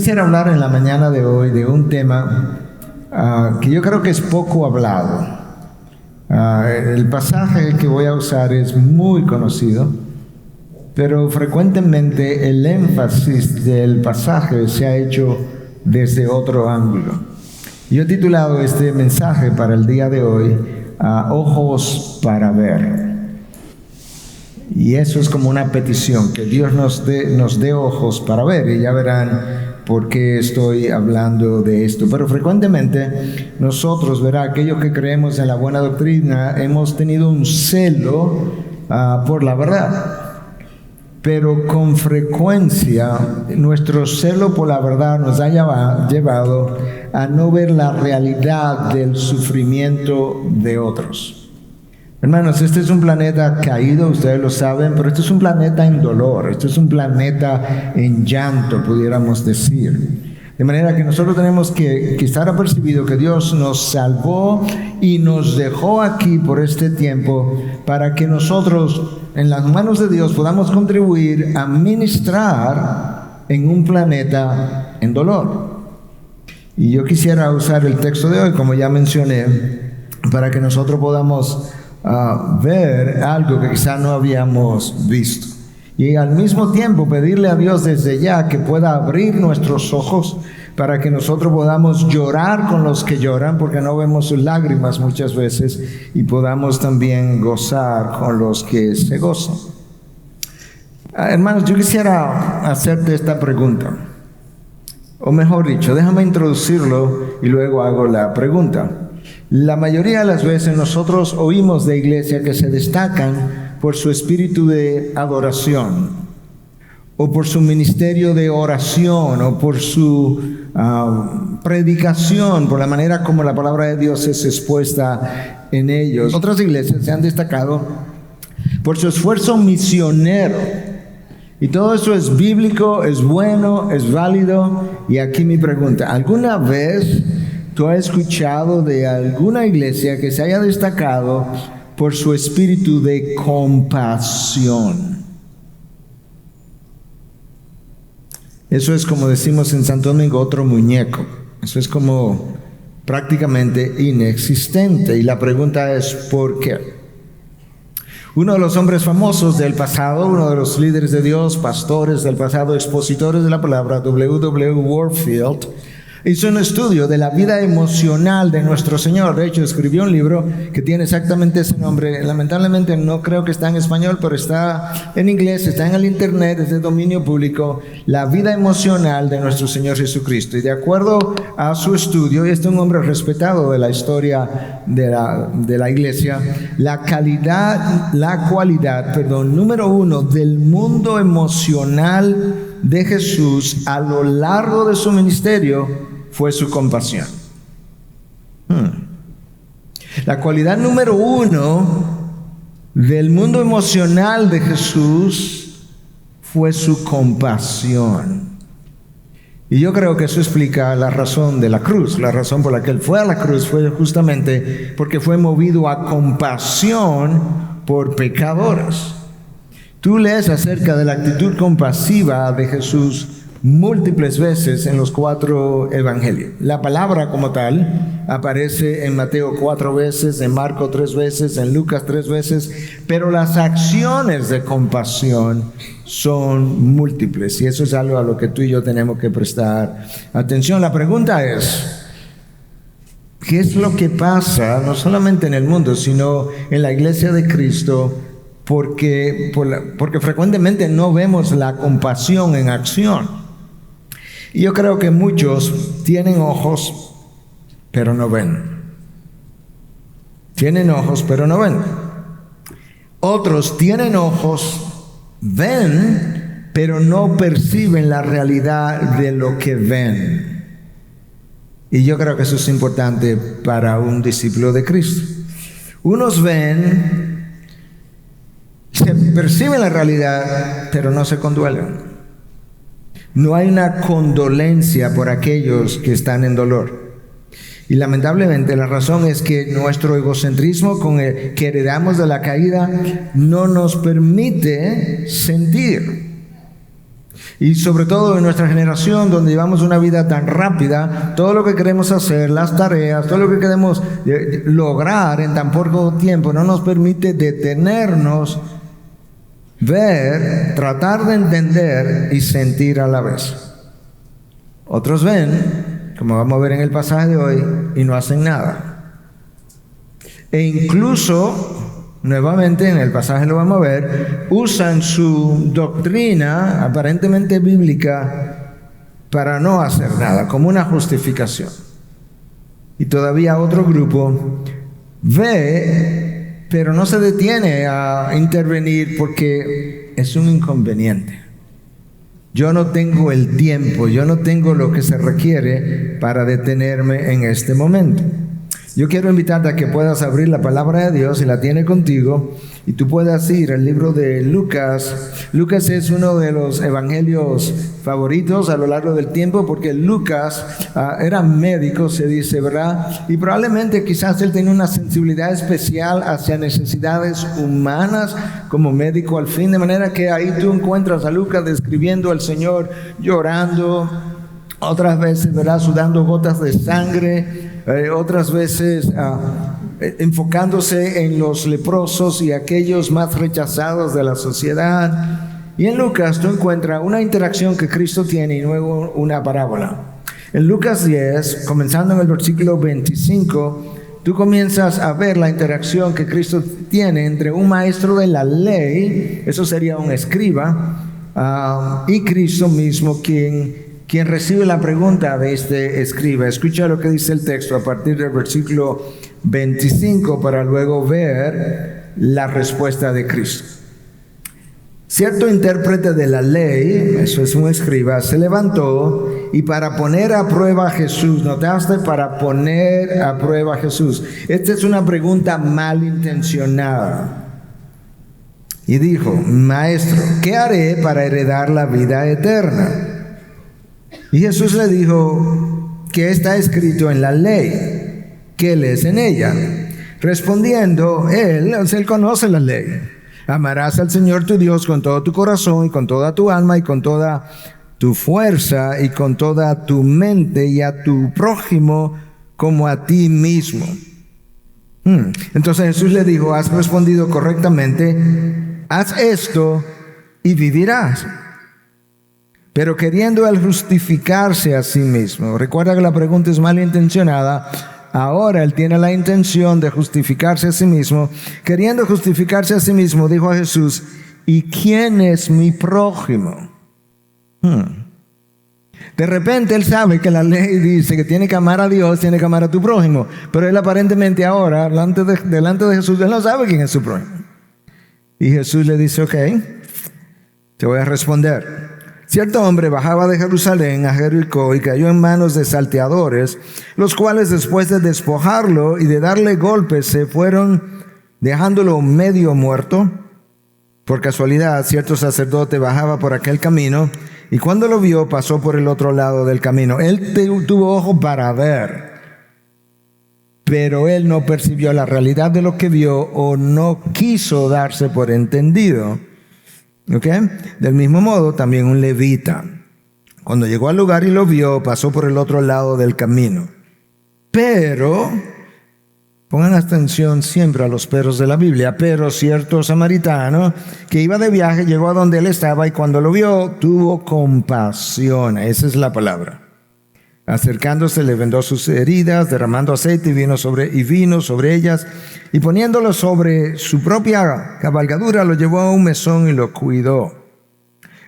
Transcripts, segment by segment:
quisiera hablar en la mañana de hoy de un tema que yo creo que es poco hablado. El pasaje que voy a usar es muy conocido, pero frecuentemente el énfasis del pasaje se ha hecho desde otro ángulo. Yo he titulado este mensaje para el día de hoy, Ojos para ver. Y eso es como una petición, que Dios nos dé ojos para ver, y ya verán por qué estoy hablando de esto. Pero frecuentemente nosotros, aquellos que creemos en la buena doctrina, hemos tenido un celo por la verdad. Pero con frecuencia nuestro celo por la verdad nos ha llevado a no ver la realidad del sufrimiento de otros. Hermanos, este es un planeta caído, ustedes lo saben, pero este es un planeta en dolor, este es un planeta en llanto, pudiéramos decir. De manera que nosotros tenemos que estar apercibidos que Dios nos salvó y nos dejó aquí por este tiempo para que nosotros, en las manos de Dios, podamos contribuir a ministrar en un planeta en dolor. Y yo quisiera usar el texto de hoy, como ya mencioné, para que nosotros podamos ver algo que quizá no habíamos visto. Y al mismo tiempo pedirle a Dios desde ya que pueda abrir nuestros ojos para que nosotros podamos llorar con los que lloran, porque no vemos sus lágrimas muchas veces, y podamos también gozar con los que se gozan. Hermanos, yo quisiera hacerte esta pregunta, o mejor dicho, déjame introducirlo y luego hago la pregunta. La mayoría de las veces nosotros oímos de iglesias que se destacan por su espíritu de adoración, o por su ministerio de oración, o por su predicación, por la manera como la palabra de Dios es expuesta en ellos. Otras iglesias se han destacado por su esfuerzo misionero. Y todo eso es bíblico, es bueno, es válido. Y aquí mi pregunta, ¿alguna vez tú has escuchado de alguna iglesia que se haya destacado por su espíritu de compasión? Eso es, como decimos en Santo Domingo, otro muñeco. Eso es como prácticamente inexistente. Y la pregunta es, ¿por qué? Uno de los hombres famosos del pasado, uno de los líderes de Dios, pastores del pasado, expositores de la palabra, W.W. Warfield, hizo un estudio de la vida emocional de nuestro Señor. De hecho, escribió un libro que tiene exactamente ese nombre. Lamentablemente no creo que está en español, pero está en inglés, está en el internet, es de dominio público. La vida emocional de nuestro Señor Jesucristo. Y de acuerdo a su estudio, y este es un hombre respetado de la historia de la iglesia, la cualidad número uno del mundo emocional de Jesús a lo largo de su ministerio fue su compasión. La cualidad número uno del mundo emocional de Jesús fue su compasión. Y yo creo que eso explica la razón de la cruz. La razón por la que Él fue a la cruz fue justamente porque fue movido a compasión por pecadores. Tú lees acerca de la actitud compasiva de Jesús múltiples veces en los 4 evangelios. La palabra como tal aparece en Mateo 4 veces, en Marcos 3 veces, en Lucas 3 veces, pero las acciones de compasión son múltiples, y eso es algo a lo que tú y yo tenemos que prestar atención. La pregunta es, ¿qué es lo que pasa no solamente en el mundo, sino en la iglesia de Cristo? Porque frecuentemente no vemos la compasión en acción. Y yo creo que muchos tienen ojos, pero no ven. Tienen ojos, pero no ven. Otros tienen ojos, ven, pero no perciben la realidad de lo que ven. Y yo creo que eso es importante para un discípulo de Cristo. Unos ven, se perciben la realidad, pero no se conduelen. No hay una condolencia por aquellos que están en dolor. Y lamentablemente la razón es que nuestro egocentrismo con el que heredamos de la caída no nos permite sentir. Y sobre todo en nuestra generación, donde llevamos una vida tan rápida, todo lo que queremos hacer, las tareas, todo lo que queremos lograr en tan poco tiempo, no nos permite detenernos, ver, tratar de entender y sentir a la vez. Otros ven, como vamos a ver en el pasaje de hoy, y no hacen nada. E incluso, nuevamente en el pasaje lo vamos a ver, usan su doctrina aparentemente bíblica para no hacer nada, como una justificación. Y todavía otro grupo ve, pero no se detiene a intervenir porque es un inconveniente. Yo no tengo el tiempo, yo no tengo lo que se requiere para detenerme en este momento. Yo quiero invitarte a que puedas abrir la palabra de Dios, si la tiene contigo, y tú puedas ir al libro de Lucas. Lucas es uno de los evangelios favoritos a lo largo del tiempo, porque Lucas era médico, se dice, ¿verdad? Y probablemente quizás él tenía una sensibilidad especial hacia necesidades humanas como médico al fin, de manera que ahí tú encuentras a Lucas describiendo al Señor llorando, otras veces, ¿verdad?, sudando gotas de sangre, otras veces enfocándose en los leprosos y aquellos más rechazados de la sociedad. Y en Lucas tú encuentras una interacción que Cristo tiene y luego una parábola. En Lucas 10, comenzando en el versículo 25, tú comienzas a ver la interacción que Cristo tiene entre un maestro de la ley, eso sería un escriba, y Cristo mismo, quien recibe la pregunta de este escriba. Escucha lo que dice el texto a partir del versículo 25 para luego ver la respuesta de Cristo. Cierto intérprete de la ley, eso es un escriba, se levantó y para poner a prueba a Jesús, ¿notaste? Para poner a prueba a Jesús. Esta es una pregunta malintencionada. Y dijo: Maestro, ¿qué haré para heredar la vida eterna? Y Jesús le dijo: ¿qué está escrito en la ley? ¿Qué lees en ella? Respondiendo, él conoce la ley. Amarás al Señor tu Dios con todo tu corazón y con toda tu alma y con toda tu fuerza y con toda tu mente, y a tu prójimo como a ti mismo. Entonces Jesús le dijo: has respondido correctamente, haz esto y vivirás. Pero queriendo él justificarse a sí mismo, recuerda que la pregunta es malintencionada, ahora él tiene la intención de justificarse a sí mismo. Queriendo justificarse a sí mismo, dijo a Jesús: ¿y quién es mi prójimo? De repente él sabe que la ley dice que tiene que amar a Dios, tiene que amar a tu prójimo, pero él aparentemente ahora, delante de Jesús, él no sabe quién es su prójimo. Y Jesús le dice: ok, te voy a responder. Cierto hombre bajaba de Jerusalén a Jericó y cayó en manos de salteadores, los cuales después de despojarlo y de darle golpes se fueron, dejándolo medio muerto. Por casualidad, cierto sacerdote bajaba por aquel camino y cuando lo vio pasó por el otro lado del camino. Él tuvo ojo para ver, pero él no percibió la realidad de lo que vio o no quiso darse por entendido. ¿Okay? Del mismo modo, también un levita, cuando llegó al lugar y lo vio, pasó por el otro lado del camino. Pero, pongan atención siempre a los peros de la Biblia, pero cierto samaritano que iba de viaje llegó a donde él estaba y cuando lo vio, tuvo compasión. Esa es la palabra. Acercándose, le vendó sus heridas, derramando aceite y vino sobre ellas, y poniéndolo sobre su propia cabalgadura, lo llevó a un mesón y lo cuidó.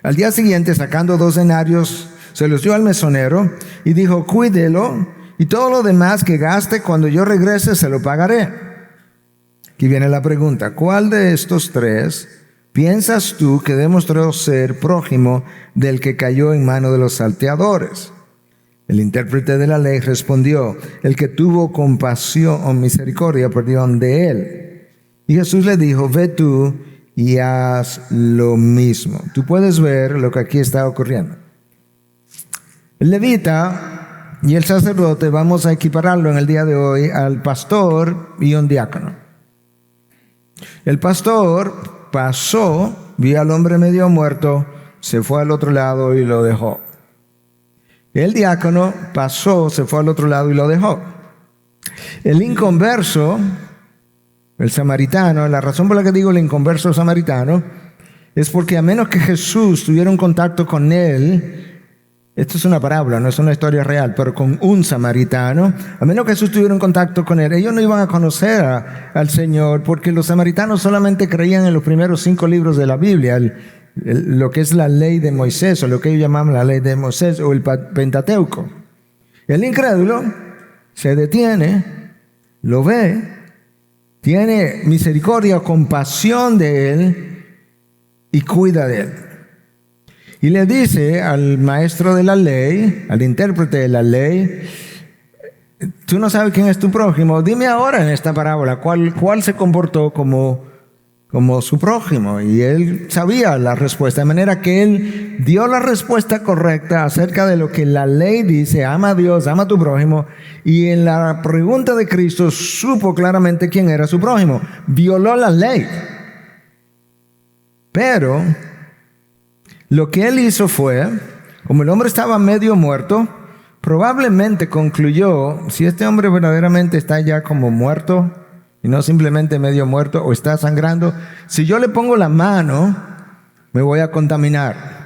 Al día siguiente, sacando 2 denarios, se los dio al mesonero y dijo: cuídelo, y todo lo demás que gaste cuando yo regrese se lo pagaré. Aquí viene la pregunta: ¿cuál de estos 3 piensas tú que demostró ser prójimo del que cayó en mano de los salteadores? El intérprete de la ley respondió: el que tuvo compasión o misericordia, de él. Y Jesús le dijo: ve tú y haz lo mismo. Tú puedes ver lo que aquí está ocurriendo. El levita y el sacerdote, vamos a equipararlo en el día de hoy al pastor y un diácono. El pastor pasó, vio al hombre medio muerto, se fue al otro lado y lo dejó. El diácono pasó, se fue al otro lado y lo dejó. El inconverso, el samaritano, la razón por la que digo el inconverso samaritano, es porque a menos que Jesús tuviera un contacto con él, esto es una parábola, no es una historia real, pero con un samaritano, a menos que Jesús tuviera un contacto con él, ellos no iban a conocer al Señor, porque los samaritanos solamente creían en los primeros 5 libros de la Biblia, lo que es la ley de Moisés, o lo que ellos llamaban la ley de Moisés, o el Pentateuco. El incrédulo se detiene, lo ve, tiene misericordia o compasión de él y cuida de él. Y le dice al maestro de la ley, al intérprete de la ley, tú no sabes quién es tu prójimo, dime ahora en esta parábola cuál se comportó como su prójimo. Y él sabía la respuesta, de manera que él dio la respuesta correcta acerca de lo que la ley dice: ama a Dios, ama a tu prójimo. Y en la pregunta de Cristo supo claramente quién era su prójimo. Violó la ley. Pero lo que él hizo fue, como el hombre estaba medio muerto, probablemente concluyó: si este hombre verdaderamente está ya como muerto y no simplemente medio muerto, o está sangrando, si yo le pongo la mano, me voy a contaminar.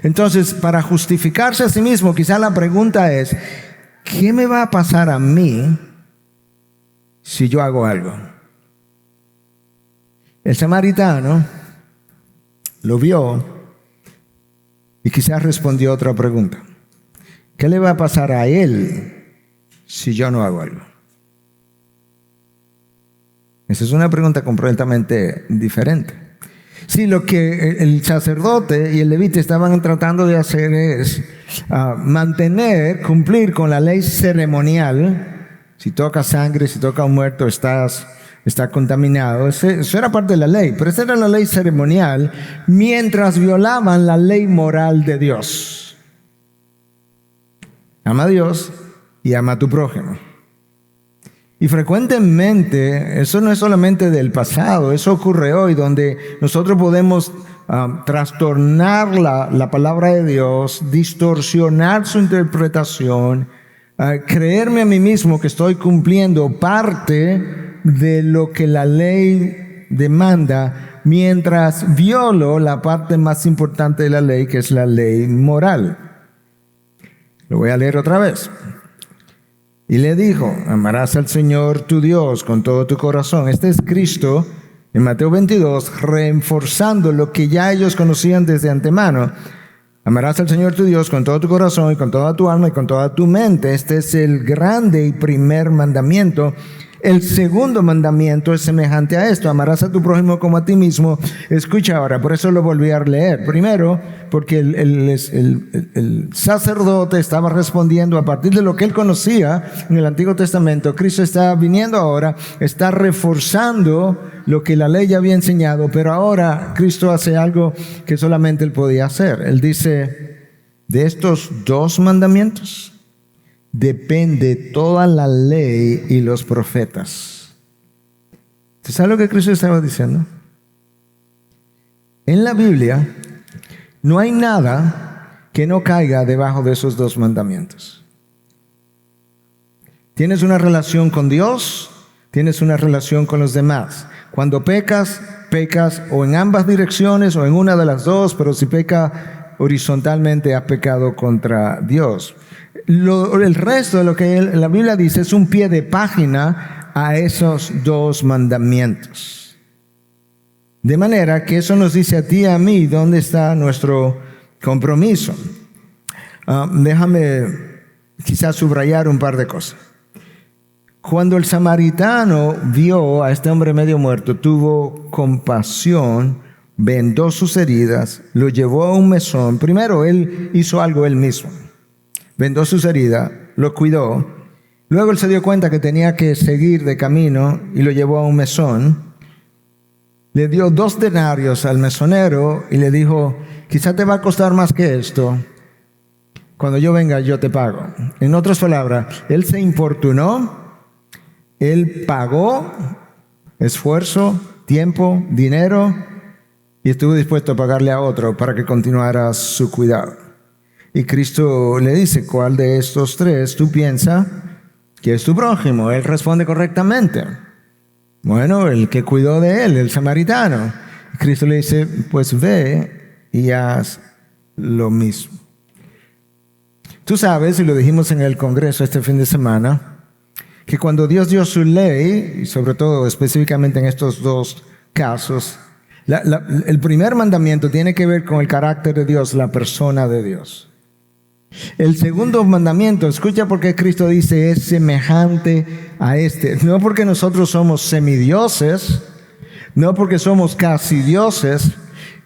Entonces, para justificarse a sí mismo, quizá la pregunta es: ¿qué me va a pasar a mí si yo hago algo? El samaritano lo vio y quizás respondió otra pregunta: ¿qué le va a pasar a él si yo no hago algo? Esa es una pregunta completamente diferente. Sí, lo que el sacerdote y el levita estaban tratando de hacer es cumplir con la ley ceremonial. Si toca sangre, si toca un muerto, está contaminado. Eso era parte de la ley, pero esa era la ley ceremonial, mientras violaban la ley moral de Dios. Ama a Dios y ama a tu prójimo. Y frecuentemente, eso no es solamente del pasado, eso ocurre hoy, donde nosotros podemos trastornar la palabra de Dios, distorsionar su interpretación, creerme a mí mismo que estoy cumpliendo parte de lo que la ley demanda, mientras violo la parte más importante de la ley, que es la ley moral. Lo voy a leer otra vez. Y le dijo: amarás al Señor tu Dios con todo tu corazón. Este es Cristo en Mateo 22, reforzando lo que ya ellos conocían desde antemano. Amarás al Señor tu Dios con todo tu corazón y con toda tu alma y con toda tu mente. Este es el grande y primer mandamiento. El segundo mandamiento es semejante a esto: amarás a tu prójimo como a ti mismo. Escucha ahora, por eso lo volví a leer. Primero, porque el sacerdote estaba respondiendo a partir de lo que él conocía en el Antiguo Testamento. Cristo está viniendo ahora, está reforzando lo que la ley ya había enseñado, pero ahora Cristo hace algo que solamente él podía hacer. Él dice: de estos 2 mandamientos depende toda la ley y los profetas. ¿Usted sabe lo que Cristo estaba diciendo? En la Biblia no hay nada que no caiga debajo de esos 2 mandamientos. Tienes una relación con Dios, tienes una relación con los demás. Cuando pecas o en ambas direcciones o en una de las 2, pero si peca horizontalmente, has pecado contra Dios. El resto de lo que la Biblia dice es un pie de página a esos 2 mandamientos. De manera que eso nos dice a ti y a mí dónde está nuestro compromiso. Déjame quizás subrayar un par de cosas. Cuando el samaritano vio a este hombre medio muerto, tuvo compasión, vendó sus heridas, lo llevó a un mesón. Primero, él hizo algo él mismo. Vendó sus heridas, lo cuidó. Luego él se dio cuenta que tenía que seguir de camino y lo llevó a un mesón. Le dio 2 denarios al mesonero y le dijo: quizá te va a costar más que esto. Cuando yo venga, yo te pago. En otras palabras, él se importunó, él pagó esfuerzo, tiempo, dinero, y estuvo dispuesto a pagarle a otro para que continuara su cuidado. Y Cristo le dice, ¿cuál de estos tres tú piensas que es tu prójimo? Él responde correctamente. Bueno, el que cuidó de él, el samaritano. Y Cristo le dice, pues ve y haz lo mismo. Tú sabes, y lo dijimos en el Congreso este fin de semana, que cuando Dios dio su ley, y sobre todo específicamente en estos dos casos, el primer mandamiento tiene que ver con el carácter de Dios, la persona de Dios. El segundo mandamiento, escucha por qué Cristo dice, es semejante a este. No porque nosotros somos semidioses, no porque somos casi dioses,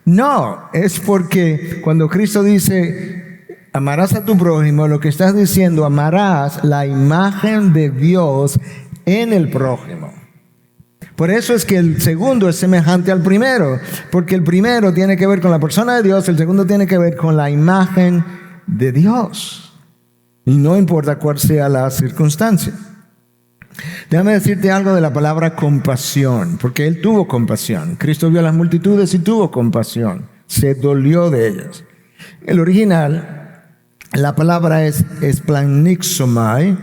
no, es porque cuando Cristo dice, amarás a tu prójimo, lo que estás diciendo, amarás la imagen de Dios en el prójimo. Por eso es que el segundo es semejante al primero, porque el primero tiene que ver con la persona de Dios, el segundo tiene que ver con la imagen de Dios. Y no importa cuál sea la circunstancia. Déjame decirte algo de la palabra compasión, porque Él tuvo compasión. Cristo vio a las multitudes y tuvo compasión. Se dolió de ellas. El original, la palabra es esplanixomai,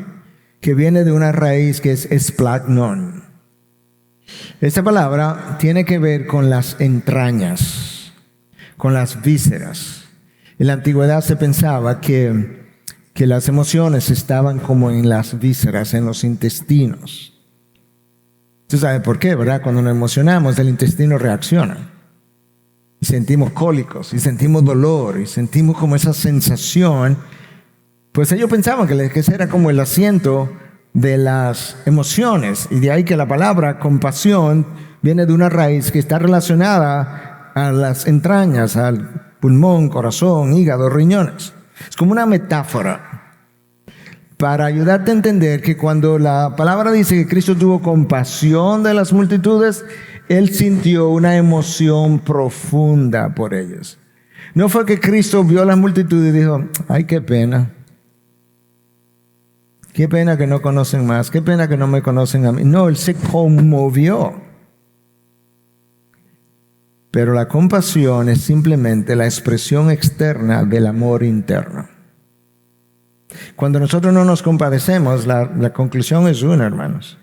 que viene de una raíz que es esplagnon. Esta palabra tiene que ver con las entrañas, con las vísceras. En la antigüedad se pensaba que las emociones estaban como en las vísceras, en los intestinos. Tú sabes por qué, ¿verdad? Cuando nos emocionamos, el intestino reacciona. Y sentimos cólicos, y sentimos dolor, y sentimos como esa sensación. Pues ellos pensaban que ese era como el asiento de las emociones. Y de ahí que la palabra compasión viene de una raíz que está relacionada a las entrañas, al pulmón, corazón, hígado, riñones. Es como una metáfora para ayudarte a entender que cuando la palabra dice que Cristo tuvo compasión de las multitudes, Él sintió una emoción profunda por ellos. No fue que Cristo vio a las multitudes y dijo, ay, qué pena. Qué pena que no conocen más, qué pena que no me conocen a mí. No, Él se conmovió. Pero la compasión es simplemente la expresión externa del amor interno. Cuando nosotros no nos compadecemos, la conclusión es una, hermanos.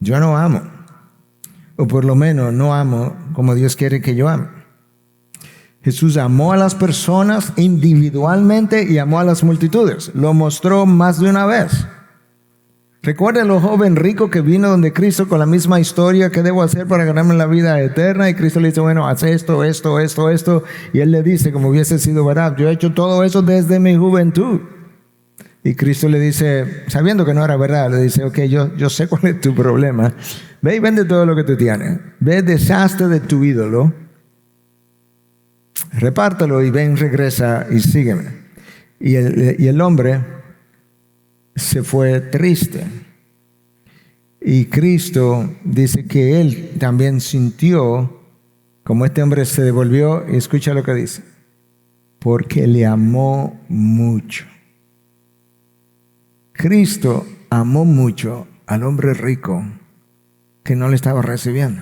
Yo no amo. O por lo menos no amo como Dios quiere que yo ame. Jesús amó a las personas individualmente y amó a las multitudes. Lo mostró más de una vez. Recuerden lo joven rico que vino donde Cristo con la misma historia, ¿qué debo hacer para ganarme la vida eterna? Y Cristo le dice, bueno, haz esto. Y él le dice, como hubiese sido verdad, yo he hecho todo eso desde mi juventud. Y Cristo le dice, sabiendo que no era verdad, le dice, ok, yo sé cuál es tu problema. Ve y vende todo lo que tú tienes. Ve, deshazte de tu ídolo. Repártelo y ven, regresa y sígueme. Y el hombre se fue triste. Y Cristo dice que él también sintió como este hombre se devolvió, y escucha lo que dice, porque le amó mucho. Cristo amó mucho al hombre rico que no le estaba recibiendo,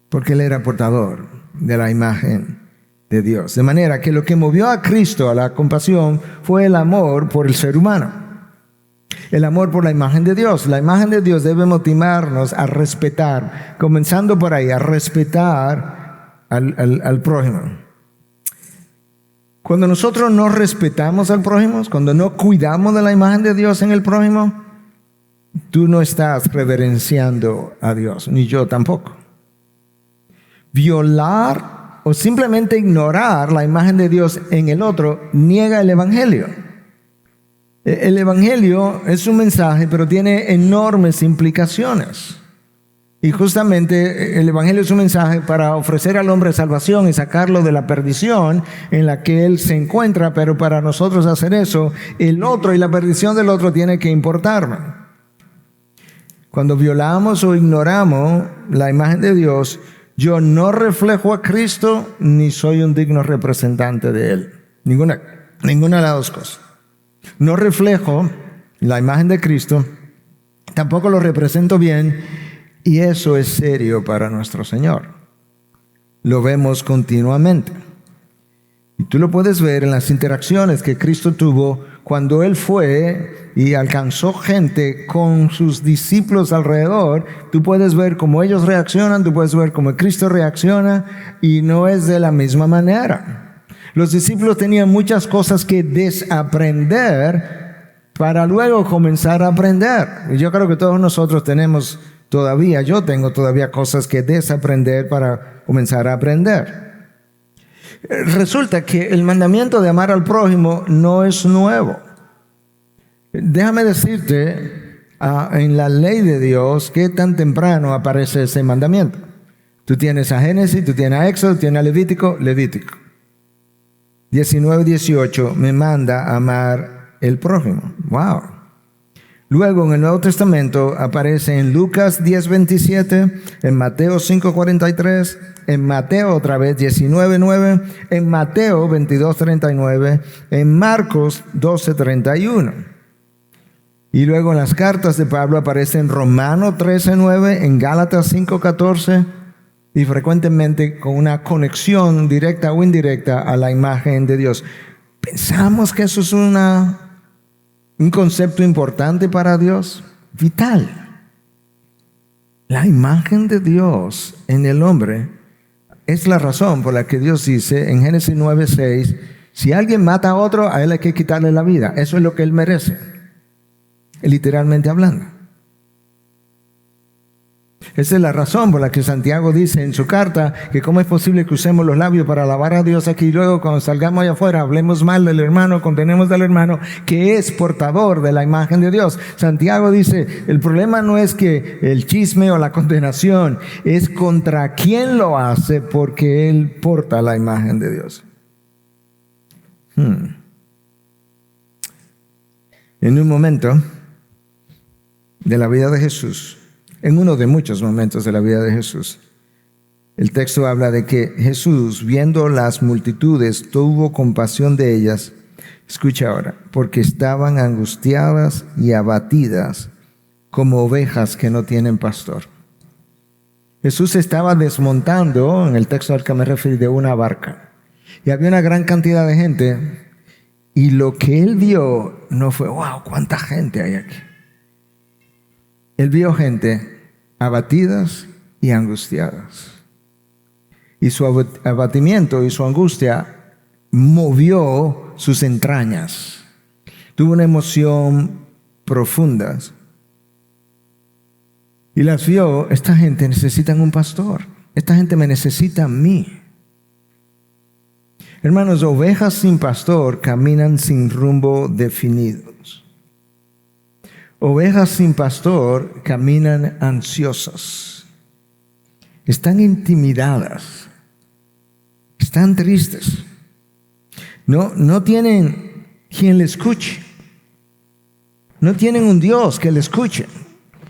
porque él era portador de la imagen de Dios. De manera que lo que movió a Cristo a la compasión fue el amor por el ser humano. El amor por la imagen de Dios. La imagen de Dios debe motivarnos a respetar, comenzando por ahí, a respetar al prójimo. Cuando nosotros no respetamos al prójimo, cuando no cuidamos de la imagen de Dios en el prójimo, tú no estás reverenciando a Dios, ni yo tampoco. Violar o simplemente ignorar la imagen de Dios en el otro niega el Evangelio. El Evangelio es un mensaje, pero tiene enormes implicaciones. Y justamente el Evangelio es un mensaje para ofrecer al hombre salvación y sacarlo de la perdición en la que él se encuentra, pero para nosotros hacer eso, el otro y la perdición del otro tiene que importarnos. Cuando violamos o ignoramos la imagen de Dios, yo no reflejo a Cristo ni soy un digno representante de Él. Ninguna de las dos cosas. No reflejo la imagen de Cristo, tampoco lo represento bien, y eso es serio para nuestro Señor. lo vemos continuamente. Y tú lo puedes ver en las interacciones que Cristo tuvo cuando Él fue y alcanzó gente con sus discípulos alrededor. Tú puedes ver cómo ellos reaccionan, tú puedes ver cómo Cristo reacciona, y no es de la misma manera. Los discípulos tenían muchas cosas que desaprender para luego comenzar a aprender. Y yo creo que todos nosotros yo tengo todavía cosas que desaprender para comenzar a aprender. Resulta que el mandamiento de amar al prójimo no es nuevo. Déjame decirte, en la ley de Dios, qué tan temprano aparece ese mandamiento. Tú tienes a Génesis, tú tienes a Éxodo, tienes a Levítico. 19:18 me manda a amar el prójimo. Wow. Luego en el Nuevo Testamento aparece en Lucas 10:27, en Mateo 5:43, en Mateo otra vez 19:9, en Mateo 22:39, en Marcos 12:31. Y luego en las cartas de Pablo aparece en Romanos 13:9, en Gálatas 5:14, y frecuentemente con una conexión directa o indirecta a la imagen de Dios. Pensamos que eso es un concepto importante para Dios, vital. La imagen de Dios en el hombre es la razón por la que Dios dice en Génesis 9:6, si alguien mata a otro, a él hay que quitarle la vida. Eso es lo que él merece, literalmente hablando. Esa es la razón por la que Santiago dice en su carta que cómo es posible que usemos los labios para alabar a Dios aquí y luego cuando salgamos allá afuera hablemos mal del hermano, condenemos al hermano que es portador de la imagen de Dios. Santiago dice, el problema no es que el chisme o la condenación, es contra quien lo hace porque él porta la imagen de Dios. En un momento de la vida de Jesús, en uno de muchos momentos de la vida de Jesús, el texto habla de que Jesús, viendo las multitudes, tuvo compasión de ellas. Escucha ahora, porque estaban angustiadas y abatidas como ovejas que no tienen pastor. Jesús estaba desmontando, en el texto al que me refiero, de una barca. Y había una gran cantidad de gente. Y lo que él vio no fue, wow, cuánta gente hay aquí. Él vio gente abatidas y angustiadas. Y su abatimiento y su angustia movió sus entrañas. Tuvo una emoción profunda. Y las vio, esta gente necesita un pastor. Esta gente me necesita a mí. Hermanos, ovejas sin pastor caminan sin rumbo definido. Ovejas sin pastor caminan ansiosas, están intimidadas, están tristes, no tienen quien le escuche, no tienen un Dios que le escuche,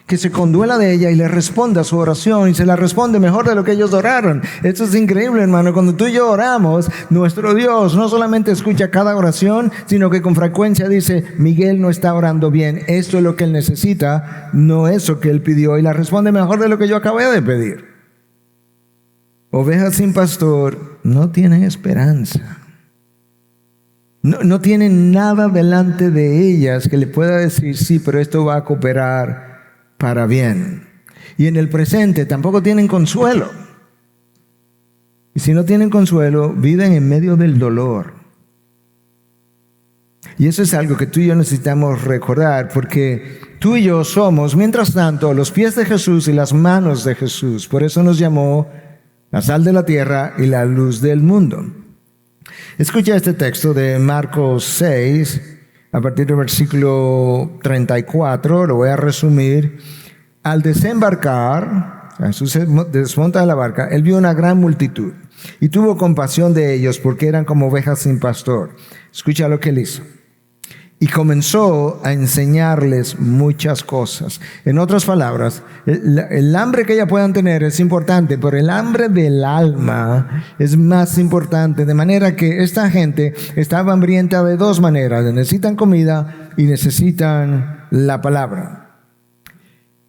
que se conduela de ella y le responda a su oración y se la responde mejor de lo que ellos oraron. Esto es increíble, hermano. Cuando tú y yo oramos, nuestro Dios no solamente escucha cada oración, sino que con frecuencia dice, Miguel no está orando bien, esto es lo que él necesita, no eso que él pidió, y la responde mejor de lo que yo acabé de pedir. Ovejas sin pastor no tienen esperanza. No tienen nada delante de ellas que le pueda decir, sí, pero esto va a cooperar para bien. Y en el presente tampoco tienen consuelo. Y si no tienen consuelo, viven en medio del dolor. Y eso es algo que tú y yo necesitamos recordar, porque tú y yo somos, mientras tanto, los pies de Jesús y las manos de Jesús. Por eso nos llamó la sal de la tierra y la luz del mundo. Escucha este texto de Marcos 6, a partir del versículo 34, lo voy a resumir. Al desembarcar, Jesús se desmonta de la barca, él vio una gran multitud y tuvo compasión de ellos porque eran como ovejas sin pastor. Escucha lo que él hizo. Y comenzó a enseñarles muchas cosas. En otras palabras, el hambre que ellas puedan tener es importante, pero el hambre del alma es más importante. De manera que esta gente estaba hambrienta de dos maneras. Necesitan comida y necesitan la palabra.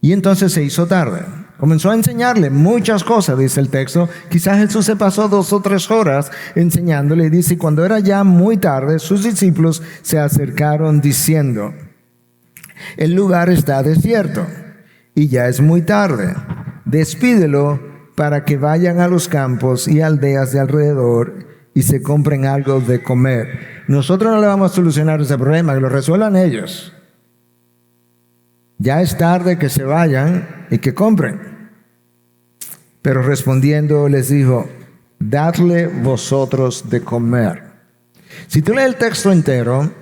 Y entonces se hizo tarde. Comenzó a enseñarle muchas cosas, dice el texto. Quizás Jesús se pasó 2 o 3 horas enseñándole. Y dice, cuando era ya muy tarde, sus discípulos se acercaron diciendo, el lugar está desierto y ya es muy tarde. Despídelo para que vayan a los campos y aldeas de alrededor y se compren algo de comer. Nosotros no le vamos a solucionar ese problema, que lo resuelvan ellos. Ya es tarde, que se vayan y que compren. Pero respondiendo les dijo, dadle vosotros de comer. Si tú lees el texto entero,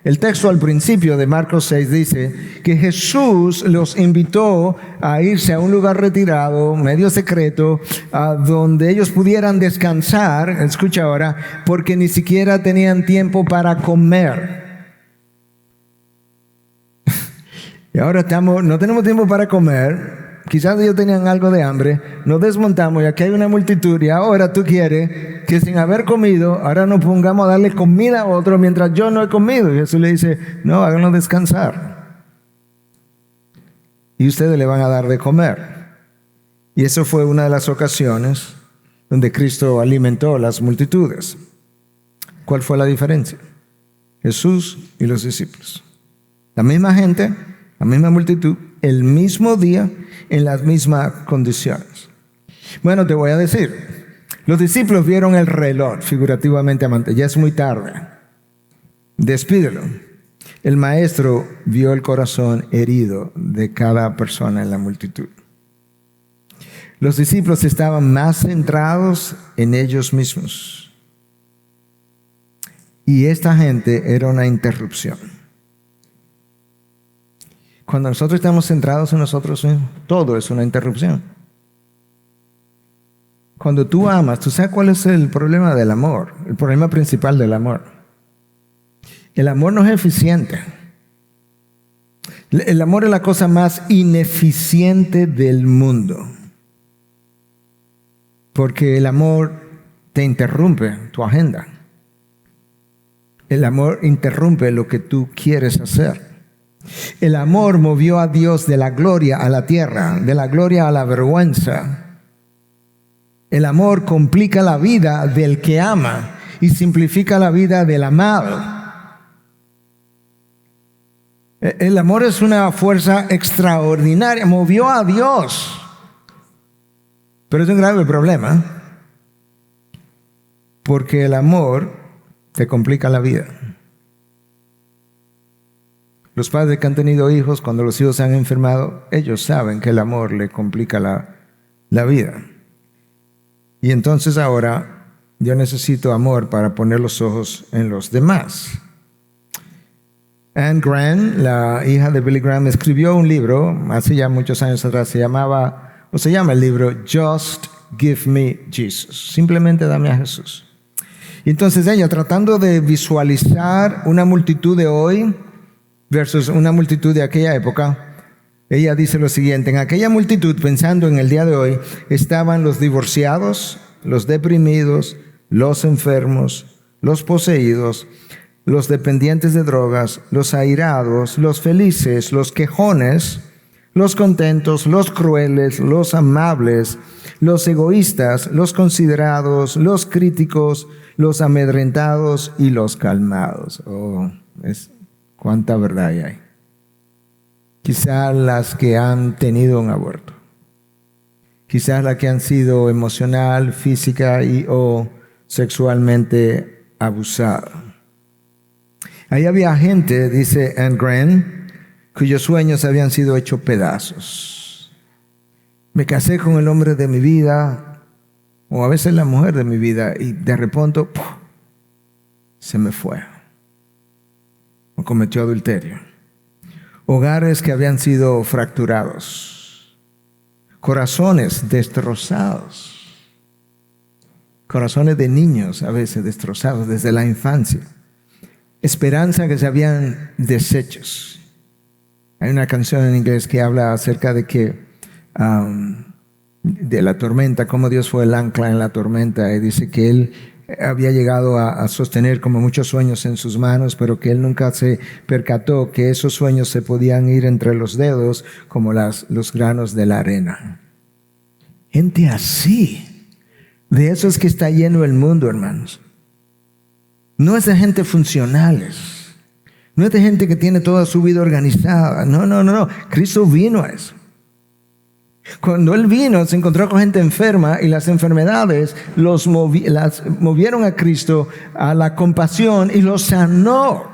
el texto al principio de Marcos 6 dice que Jesús los invitó a irse a un lugar retirado, medio secreto, a donde ellos pudieran descansar, escucha ahora, porque ni siquiera tenían tiempo para comer. Y ahora no tenemos tiempo para comer. Quizás ellos tenían algo de hambre. Nos desmontamos y aquí hay una multitud. Y ahora tú quieres que sin haber comido, ahora nos pongamos a darle comida a otro mientras yo no he comido. Y Jesús le dice, no, háganlo descansar. Y ustedes le van a dar de comer. Y eso fue una de las ocasiones donde Cristo alimentó a las multitudes. ¿Cuál fue la diferencia? Jesús y los discípulos. La misma gente, la misma multitud, el mismo día, en las mismas condiciones. Bueno, te voy a decir, los discípulos vieron el reloj, figurativamente hablando, ya es muy tarde, despídelo. El maestro vio el corazón herido de cada persona en la multitud. Los discípulos estaban más centrados en ellos mismos. Y esta gente era una interrupción. Cuando nosotros estamos centrados en nosotros mismos, todo es una interrupción. Cuando tú amas, ¿tú sabes cuál es el problema del amor? El problema principal del amor. El amor no es eficiente. El amor es la cosa más ineficiente del mundo. Porque el amor te interrumpe tu agenda. El amor interrumpe lo que tú quieres hacer. El amor movió a Dios de la gloria a la tierra, de la gloria a la vergüenza. El amor complica la vida del que ama y simplifica la vida del amado. El amor es una fuerza extraordinaria, movió a Dios. Pero es un grave problema, porque el amor te complica la vida. Los padres que han tenido hijos, cuando los hijos se han enfermado, ellos saben que el amor le complica la vida. Y entonces ahora yo necesito amor para poner los ojos en los demás. Anne Grant, la hija de Billy Graham, escribió un libro hace ya muchos años atrás. Se llama el libro Just Give Me Jesus. Simplemente dame a Jesús. Y entonces ella, tratando de visualizar una multitud de hoy versus una multitud de aquella época, ella dice lo siguiente: en aquella multitud, pensando en el día de hoy, estaban los divorciados, los deprimidos, los enfermos, los poseídos, los dependientes de drogas, los airados, los felices, los quejones, los contentos, los crueles, los amables, los egoístas, los considerados, los críticos, los amedrentados y los calmados. Cuánta verdad hay. Quizás las que han tenido un aborto. Quizás las que han sido emocional, física o sexualmente abusadas. Ahí había gente, dice Anne Grant, cuyos sueños habían sido hechos pedazos. Me casé con el hombre de mi vida, o a veces la mujer de mi vida, y de repente se me fue. O cometió adulterio. Hogares que habían sido fracturados. Corazones destrozados. Corazones de niños a veces destrozados desde la infancia. Esperanza que se habían deshechos. Hay una canción en inglés que habla acerca de que de la tormenta, cómo Dios fue el ancla en la tormenta, y dice que Él había llegado a sostener como muchos sueños en sus manos, pero que Él nunca se percató que esos sueños se podían ir entre los dedos como los granos de la arena. Gente así. De eso es que está lleno el mundo, hermanos. No es de gente funcionales. No es de gente que tiene toda su vida organizada. No. Cristo vino a eso. Cuando Él vino, se encontró con gente enferma y las enfermedades las movieron a Cristo a la compasión y los sanó.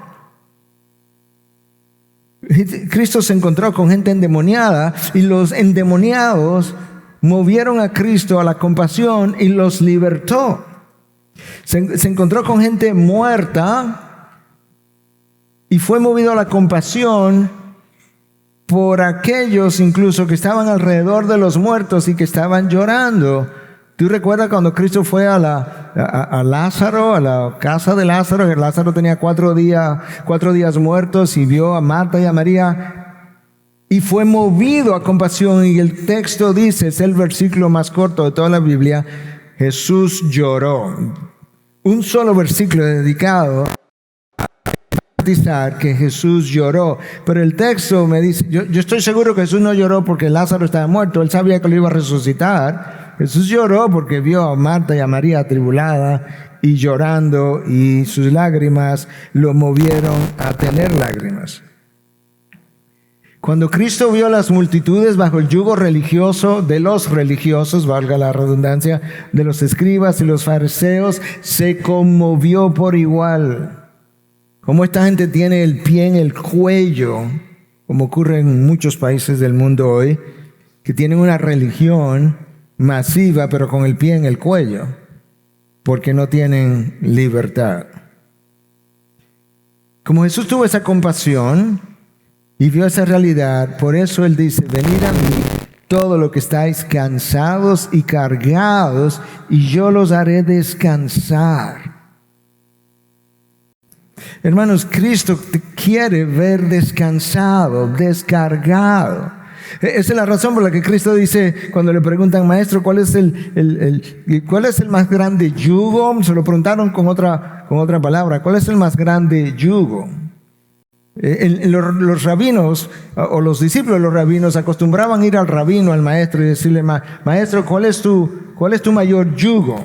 Cristo se encontró con gente endemoniada y los endemoniados movieron a Cristo a la compasión y los libertó. Se encontró con gente muerta y fue movido a la compasión por aquellos incluso que estaban alrededor de los muertos y que estaban llorando. ¿Tú recuerdas cuando Cristo fue a Lázaro, a la casa de Lázaro? Que Lázaro tenía 4 días muertos y vio a Marta y a María y fue movido a compasión. Y el texto dice, es el versículo más corto de toda la Biblia, Jesús lloró. Un solo versículo dedicado que Jesús lloró, pero el texto me dice, yo estoy seguro que Jesús no lloró porque Lázaro estaba muerto, Él sabía que lo iba a resucitar. Jesús lloró porque vio a Marta y a María atribulada y llorando, y sus lágrimas lo movieron a tener lágrimas. Cuando Cristo vio a las multitudes bajo el yugo religioso de los religiosos, valga la redundancia, de los escribas y los fariseos, se conmovió por igual. Como esta gente tiene el pie en el cuello, como ocurre en muchos países del mundo hoy, que tienen una religión masiva pero con el pie en el cuello, porque no tienen libertad. Como Jesús tuvo esa compasión y vio esa realidad, por eso Él dice, venid a mí todo lo que estáis cansados y cargados, y yo los haré descansar. Hermanos, Cristo te quiere ver descansado, descargado. Esa es la razón por la que Cristo dice, cuando le preguntan, maestro, ¿cuál es el más grande yugo? Se lo preguntaron con otra palabra, ¿cuál es el más grande yugo? Los rabinos o los discípulos de los rabinos acostumbraban ir al rabino, al maestro, y decirle, maestro, ¿cuál es tu mayor yugo?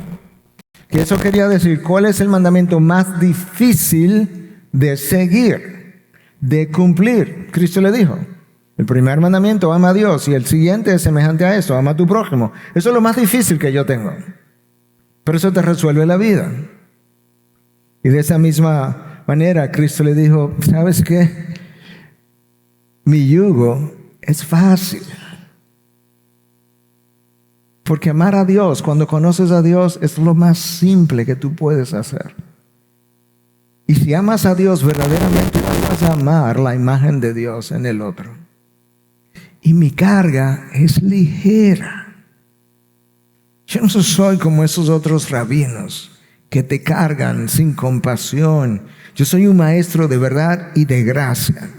Que eso quería decir, ¿cuál es el mandamiento más difícil de seguir, de cumplir? Cristo le dijo, el primer mandamiento, ama a Dios, y el siguiente es semejante a eso, ama a tu prójimo. Eso es lo más difícil que yo tengo, pero eso te resuelve la vida. Y de esa misma manera Cristo le dijo, ¿sabes qué? Mi yugo es fácil. Porque amar a Dios, cuando conoces a Dios, es lo más simple que tú puedes hacer. Y si amas a Dios verdaderamente, vas a amar la imagen de Dios en el otro. Y mi carga es ligera. Yo no soy como esos otros rabinos que te cargan sin compasión. Yo soy un maestro de verdad y de gracia.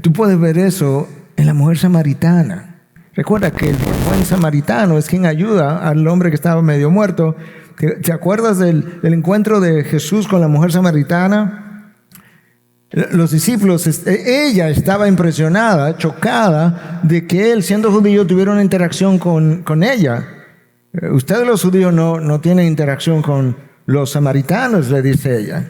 Tú puedes ver eso en la mujer samaritana. Recuerda que el buen samaritano es quien ayuda al hombre que estaba medio muerto. ¿Te acuerdas del encuentro de Jesús con la mujer samaritana? Los discípulos, ella estaba impresionada, chocada de que él, siendo judío, tuviera una interacción con ella. Ustedes los judíos no tienen interacción con los samaritanos, le dice ella.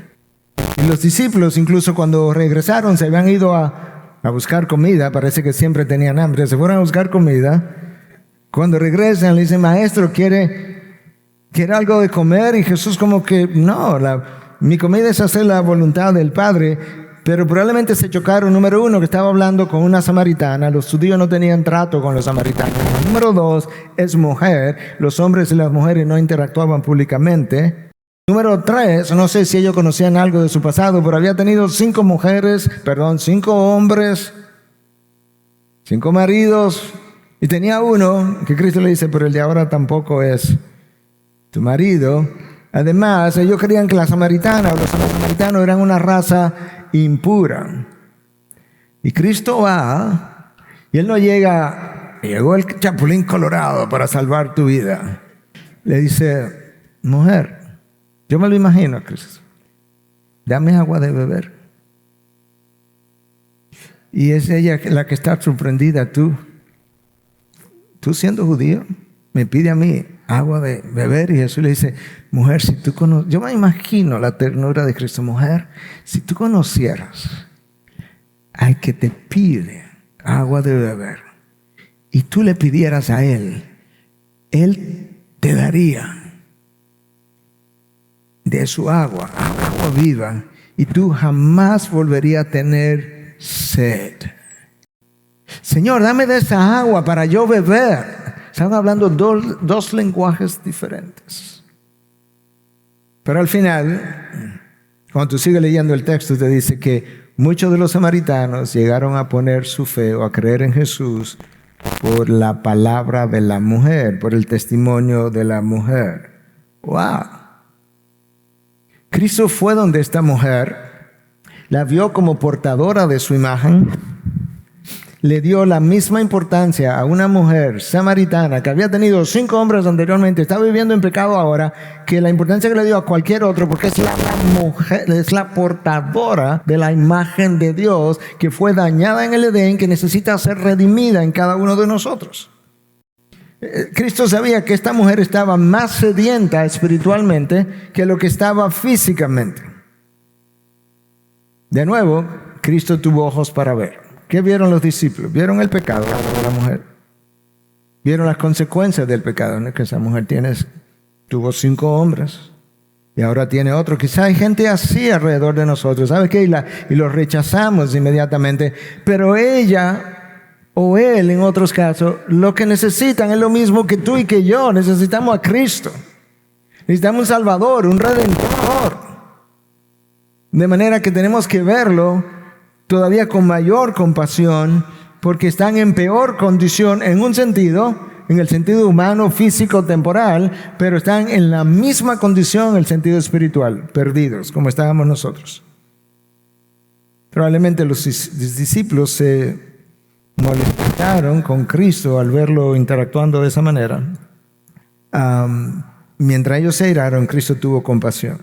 Y los discípulos, incluso cuando regresaron, se habían ido a buscar comida, parece que siempre tenían hambre, se fueron a buscar comida. Cuando regresan le dicen, maestro, ¿quiere algo de comer? Y Jesús como que, no, mi comida es hacer la voluntad del Padre. Pero probablemente se chocaron, número uno, que estaba hablando con una samaritana, los judíos no tenían trato con los samaritanos. Número dos, es mujer, los hombres y las mujeres no interactuaban públicamente. Número 3, no sé si ellos conocían algo de su pasado, pero había tenido 5 hombres, 5 maridos, y tenía uno que Cristo le dice, pero el de ahora tampoco es tu marido. Además, ellos creían que la samaritana o los samaritanos eran una raza impura. Y Cristo va, y Él no llegó el chapulín colorado para salvar tu vida. Le dice, mujer, yo me lo imagino, Cristo, dame agua de beber. Y es ella la que está sorprendida. Tú tú siendo judío, me pide a mí agua de beber. Y Jesús le dice, mujer, si tú conoces, yo me imagino la ternura de Cristo, mujer, si tú conocieras al que te pide agua de beber y tú le pidieras a él te daría de su agua, agua viva, y tú jamás volverías a tener sed. Señor, dame de esa agua para yo beber. Están hablando dos lenguajes diferentes. Pero al final, cuando tú sigues leyendo el texto, te dice que muchos de los samaritanos llegaron a poner su fe o a creer en Jesús por la palabra de la mujer, por el testimonio de la mujer. ¡Wow! Cristo fue donde esta mujer, la vio como portadora de su imagen, le dio la misma importancia a una mujer samaritana que había tenido 5 hombres anteriormente, está viviendo en pecado ahora, que la importancia que le dio a cualquier otro, porque es la mujer, es la portadora de la imagen de Dios que fue dañada en el Edén, que necesita ser redimida en cada uno de nosotros. Cristo sabía que esta mujer estaba más sedienta espiritualmente que lo que estaba físicamente. De nuevo, Cristo tuvo ojos para ver. ¿Qué vieron los discípulos? Vieron el pecado de la mujer. Vieron las consecuencias del pecado, ¿no? Que esa mujer tuvo 5 hombres y ahora tiene otro. Quizá hay gente así alrededor de nosotros, ¿sabe qué? Y los rechazamos inmediatamente, pero ella o él, en otros casos, lo que necesitan es lo mismo que tú y que yo. Necesitamos a Cristo. Necesitamos un Salvador, un Redentor. De manera que tenemos que verlo todavía con mayor compasión, porque están en peor condición en un sentido, en el sentido humano, físico, temporal, pero están en la misma condición en el sentido espiritual, perdidos, como estábamos nosotros. Probablemente los discípulos se molestaron con Cristo al verlo interactuando de esa manera. Mientras ellos se airaron, Cristo tuvo compasión.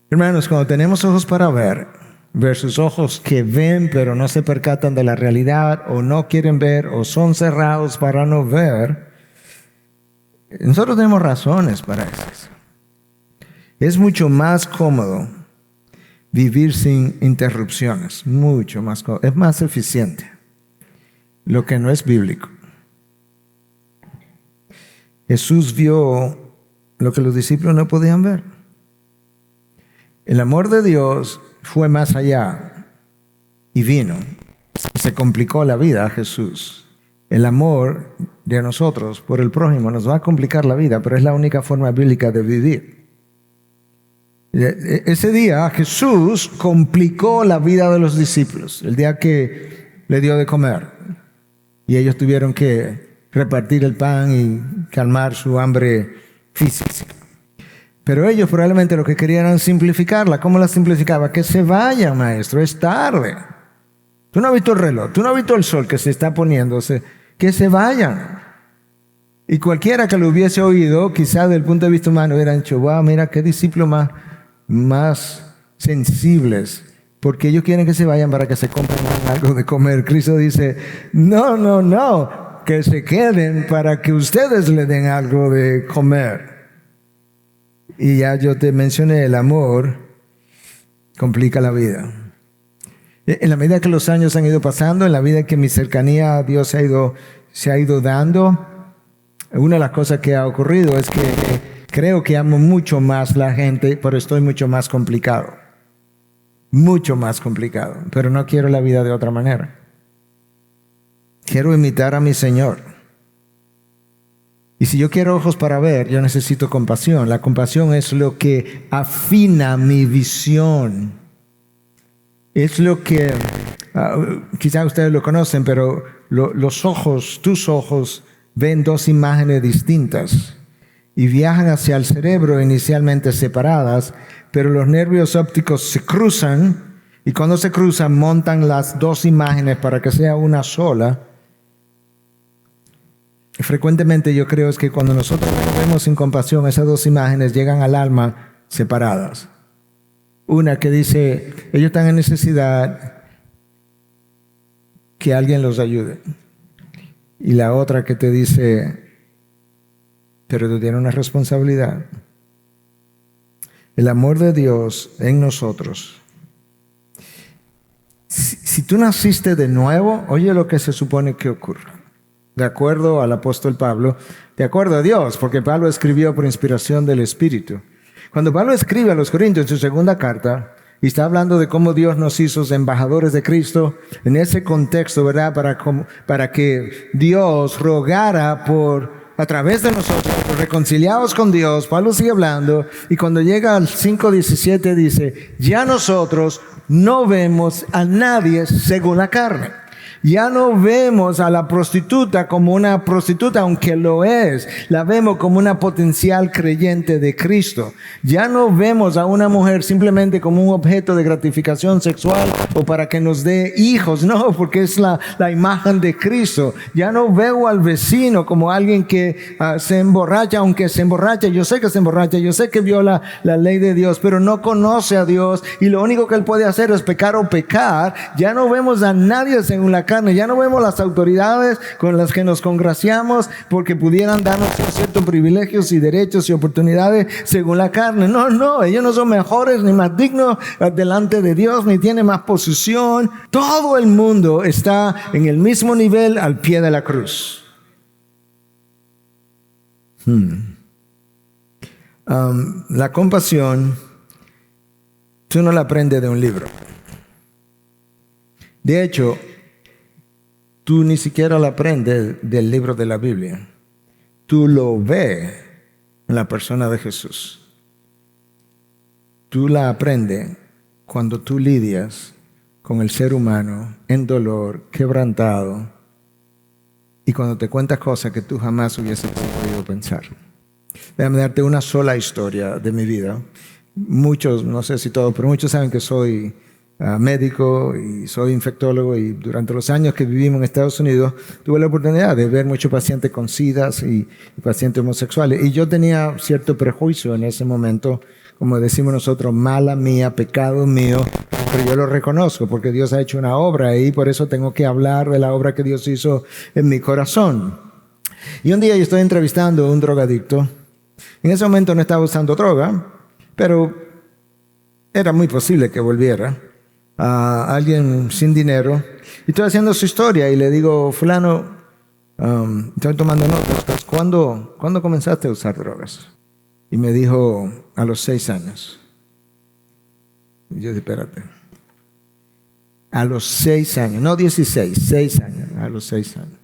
Hermanos, cuando tenemos ojos para ver versus ojos que ven pero no se percatan de la realidad, o no quieren ver, o son cerrados para no ver, nosotros tenemos razones para eso. Es mucho más cómodo vivir sin interrupciones, mucho más cómodo, es más eficiente, lo que no es bíblico. Jesús vio lo que los discípulos no podían ver. El amor de Dios fue más allá y vino. Se complicó la vida a Jesús. El amor de nosotros por el prójimo nos va a complicar la vida, pero es la única forma bíblica de vivir. Ese día Jesús complicó la vida de los discípulos, el día que le dio de comer. Y ellos tuvieron que repartir el pan y calmar su hambre física. Pero ellos probablemente lo que querían era simplificarla. ¿Cómo la simplificaba? Que se vayan, maestro, es tarde. Tú no has visto el reloj, tú no has visto el sol que se está poniéndose. Que se vayan. Y cualquiera que lo hubiese oído, quizás desde el punto de vista humano, hubiera dicho, wow, mira qué discípulos más sensibles. Porque ellos quieren que se vayan para que se compren algo de comer. Cristo dice, no, que se queden para que ustedes le den algo de comer. Y ya yo te mencioné, el amor complica la vida. En la medida que los años han ido pasando, en la medida que mi cercanía a Dios se ha ido dando, una de las cosas que ha ocurrido es que creo que amo mucho más la gente, pero estoy mucho más complicado. Mucho más complicado. Pero no quiero la vida de otra manera. Quiero imitar a mi Señor. Y si yo quiero ojos para ver, yo necesito compasión. La compasión es lo que afina mi visión. Es lo que, quizás ustedes lo conocen, pero los ojos, tus ojos, ven 2 imágenes distintas y viajan hacia el cerebro inicialmente separadas, pero los nervios ópticos se cruzan y cuando se cruzan montan las 2 imágenes para que sea una sola. Frecuentemente yo creo es que cuando nosotros vemos sin compasión, esas 2 imágenes llegan al alma separadas. Una que dice, ellos están en necesidad, que alguien los ayude. y la otra que te dice, pero tú tienes una responsabilidad. El amor de Dios en nosotros. Si tú naciste de nuevo, oye lo que se supone que ocurra. De acuerdo al apóstol Pablo, de acuerdo a Dios, porque Pablo escribió por inspiración del Espíritu. Cuando Pablo escribe a los Corintios en su segunda carta, y está hablando de cómo Dios nos hizo embajadores de Cristo, en ese contexto, ¿verdad? Para que Dios rogara a través de nosotros, reconciliados con Dios. Pablo sigue hablando, y cuando llega al 5:17 dice, ya nosotros no vemos a nadie según la carne. Ya no vemos a la prostituta como una prostituta, aunque lo es. La vemos como una potencial creyente de Cristo. Ya no vemos a una mujer simplemente como un objeto de gratificación sexual o para que nos dé hijos. No, porque es la imagen de Cristo. Ya no veo al vecino como alguien que se emborracha, aunque se emborracha. Yo sé que se emborracha, yo sé que viola la ley de Dios, pero no conoce a Dios y lo único que él puede hacer es pecar o pecar. Ya no vemos a nadie según la carne. Ya no vemos las autoridades con las que nos congraciamos porque pudieran darnos ciertos privilegios y derechos y oportunidades según la carne. No, ellos no son mejores ni más dignos delante de Dios, ni tienen más posición. Todo el mundo está en el mismo nivel al pie de la cruz. La compasión, tú no la aprendes de un libro. De hecho, tú ni siquiera la aprendes del libro de la Biblia. Tú lo ves en la persona de Jesús. Tú la aprendes cuando tú lidias con el ser humano en dolor, quebrantado, y cuando te cuentas cosas que tú jamás hubieses podido pensar. Déjame darte una sola historia de mi vida. Muchos, no sé si todos, pero muchos saben que soy médico y soy infectólogo, y durante los años que vivimos en Estados Unidos tuve la oportunidad de ver muchos pacientes con SIDAs y pacientes homosexuales, y yo tenía cierto prejuicio en ese momento, como decimos nosotros, mala mía, pecado mío, pero yo lo reconozco porque Dios ha hecho una obra ahí, por eso tengo que hablar de la obra que Dios hizo en mi corazón. Y un día yo estoy entrevistando a un drogadicto. En ese momento no estaba usando droga, pero era muy posible que volviera. A alguien sin dinero, y estoy haciendo su historia y le digo, fulano, estoy tomando notas, pues, ¿cuándo comenzaste a usar drogas? Y me dijo, a los 6 años. Y yo dije, espérate, a los 6 años, no 16, 6 años, a los 6 años.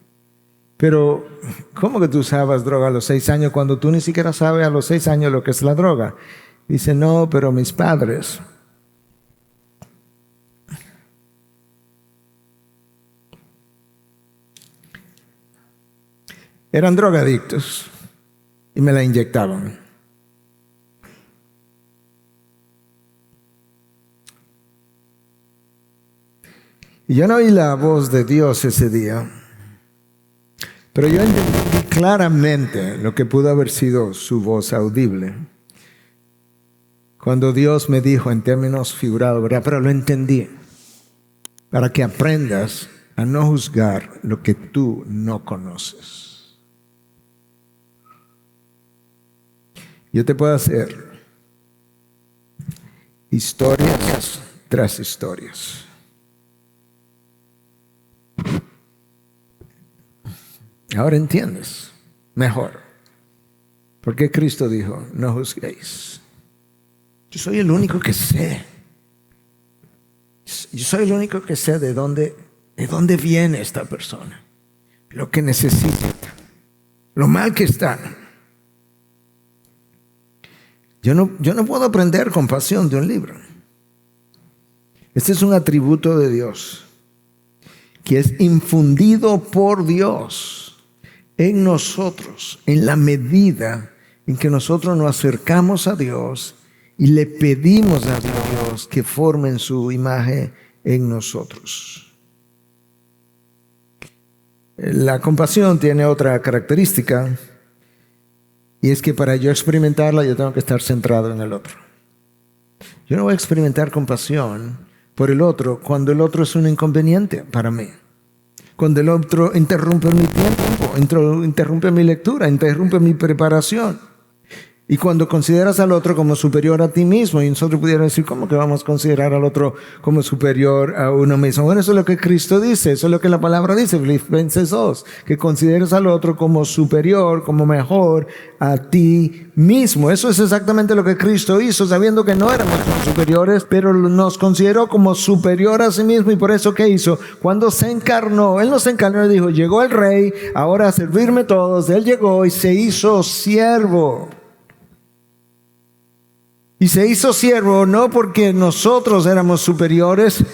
Pero, ¿cómo que tú usabas droga a los 6 años cuando tú ni siquiera sabes a los 6 años lo que es la droga? Dice, no, pero mis padres eran drogadictos y me la inyectaban. Y yo no oí la voz de Dios ese día, pero yo entendí claramente lo que pudo haber sido su voz audible. Cuando Dios me dijo en términos figurados, ¿verdad? Pero lo entendí. Para que aprendas a no juzgar lo que tú no conoces. Yo te puedo hacer historias tras historias. Ahora entiendes mejor por qué Cristo dijo, no juzguéis. Yo soy el único que sé. Yo soy el único que sé de dónde viene esta persona, lo que necesita, lo mal que está. Yo no puedo aprender compasión de un libro. Este es un atributo de Dios que es infundido por Dios en nosotros, en la medida en que nosotros nos acercamos a Dios y le pedimos a Dios que forme su imagen en nosotros. La compasión tiene otra característica, y es que para yo experimentarla yo tengo que estar centrado en el otro. Yo no voy a experimentar compasión por el otro cuando el otro es un inconveniente para mí. cuando el otro interrumpe mi tiempo, interrumpe mi lectura, interrumpe mi preparación. Y cuando consideras al otro como superior a ti mismo, y nosotros pudiéramos decir, ¿cómo que vamos a considerar al otro como superior a uno mismo? Bueno, eso es lo que Cristo dice, eso es lo que la palabra dice, Filipenses 2, que consideres al otro como superior, como mejor a ti mismo. Eso es exactamente lo que Cristo hizo, sabiendo que no éramos superiores, pero nos consideró como superior a sí mismo. Y por eso, ¿qué hizo? Cuando se encarnó, Él no se encarnó y dijo, llegó el Rey, ahora a servirme todos. Él llegó y se hizo siervo. Y se hizo siervo no porque nosotros éramos superiores,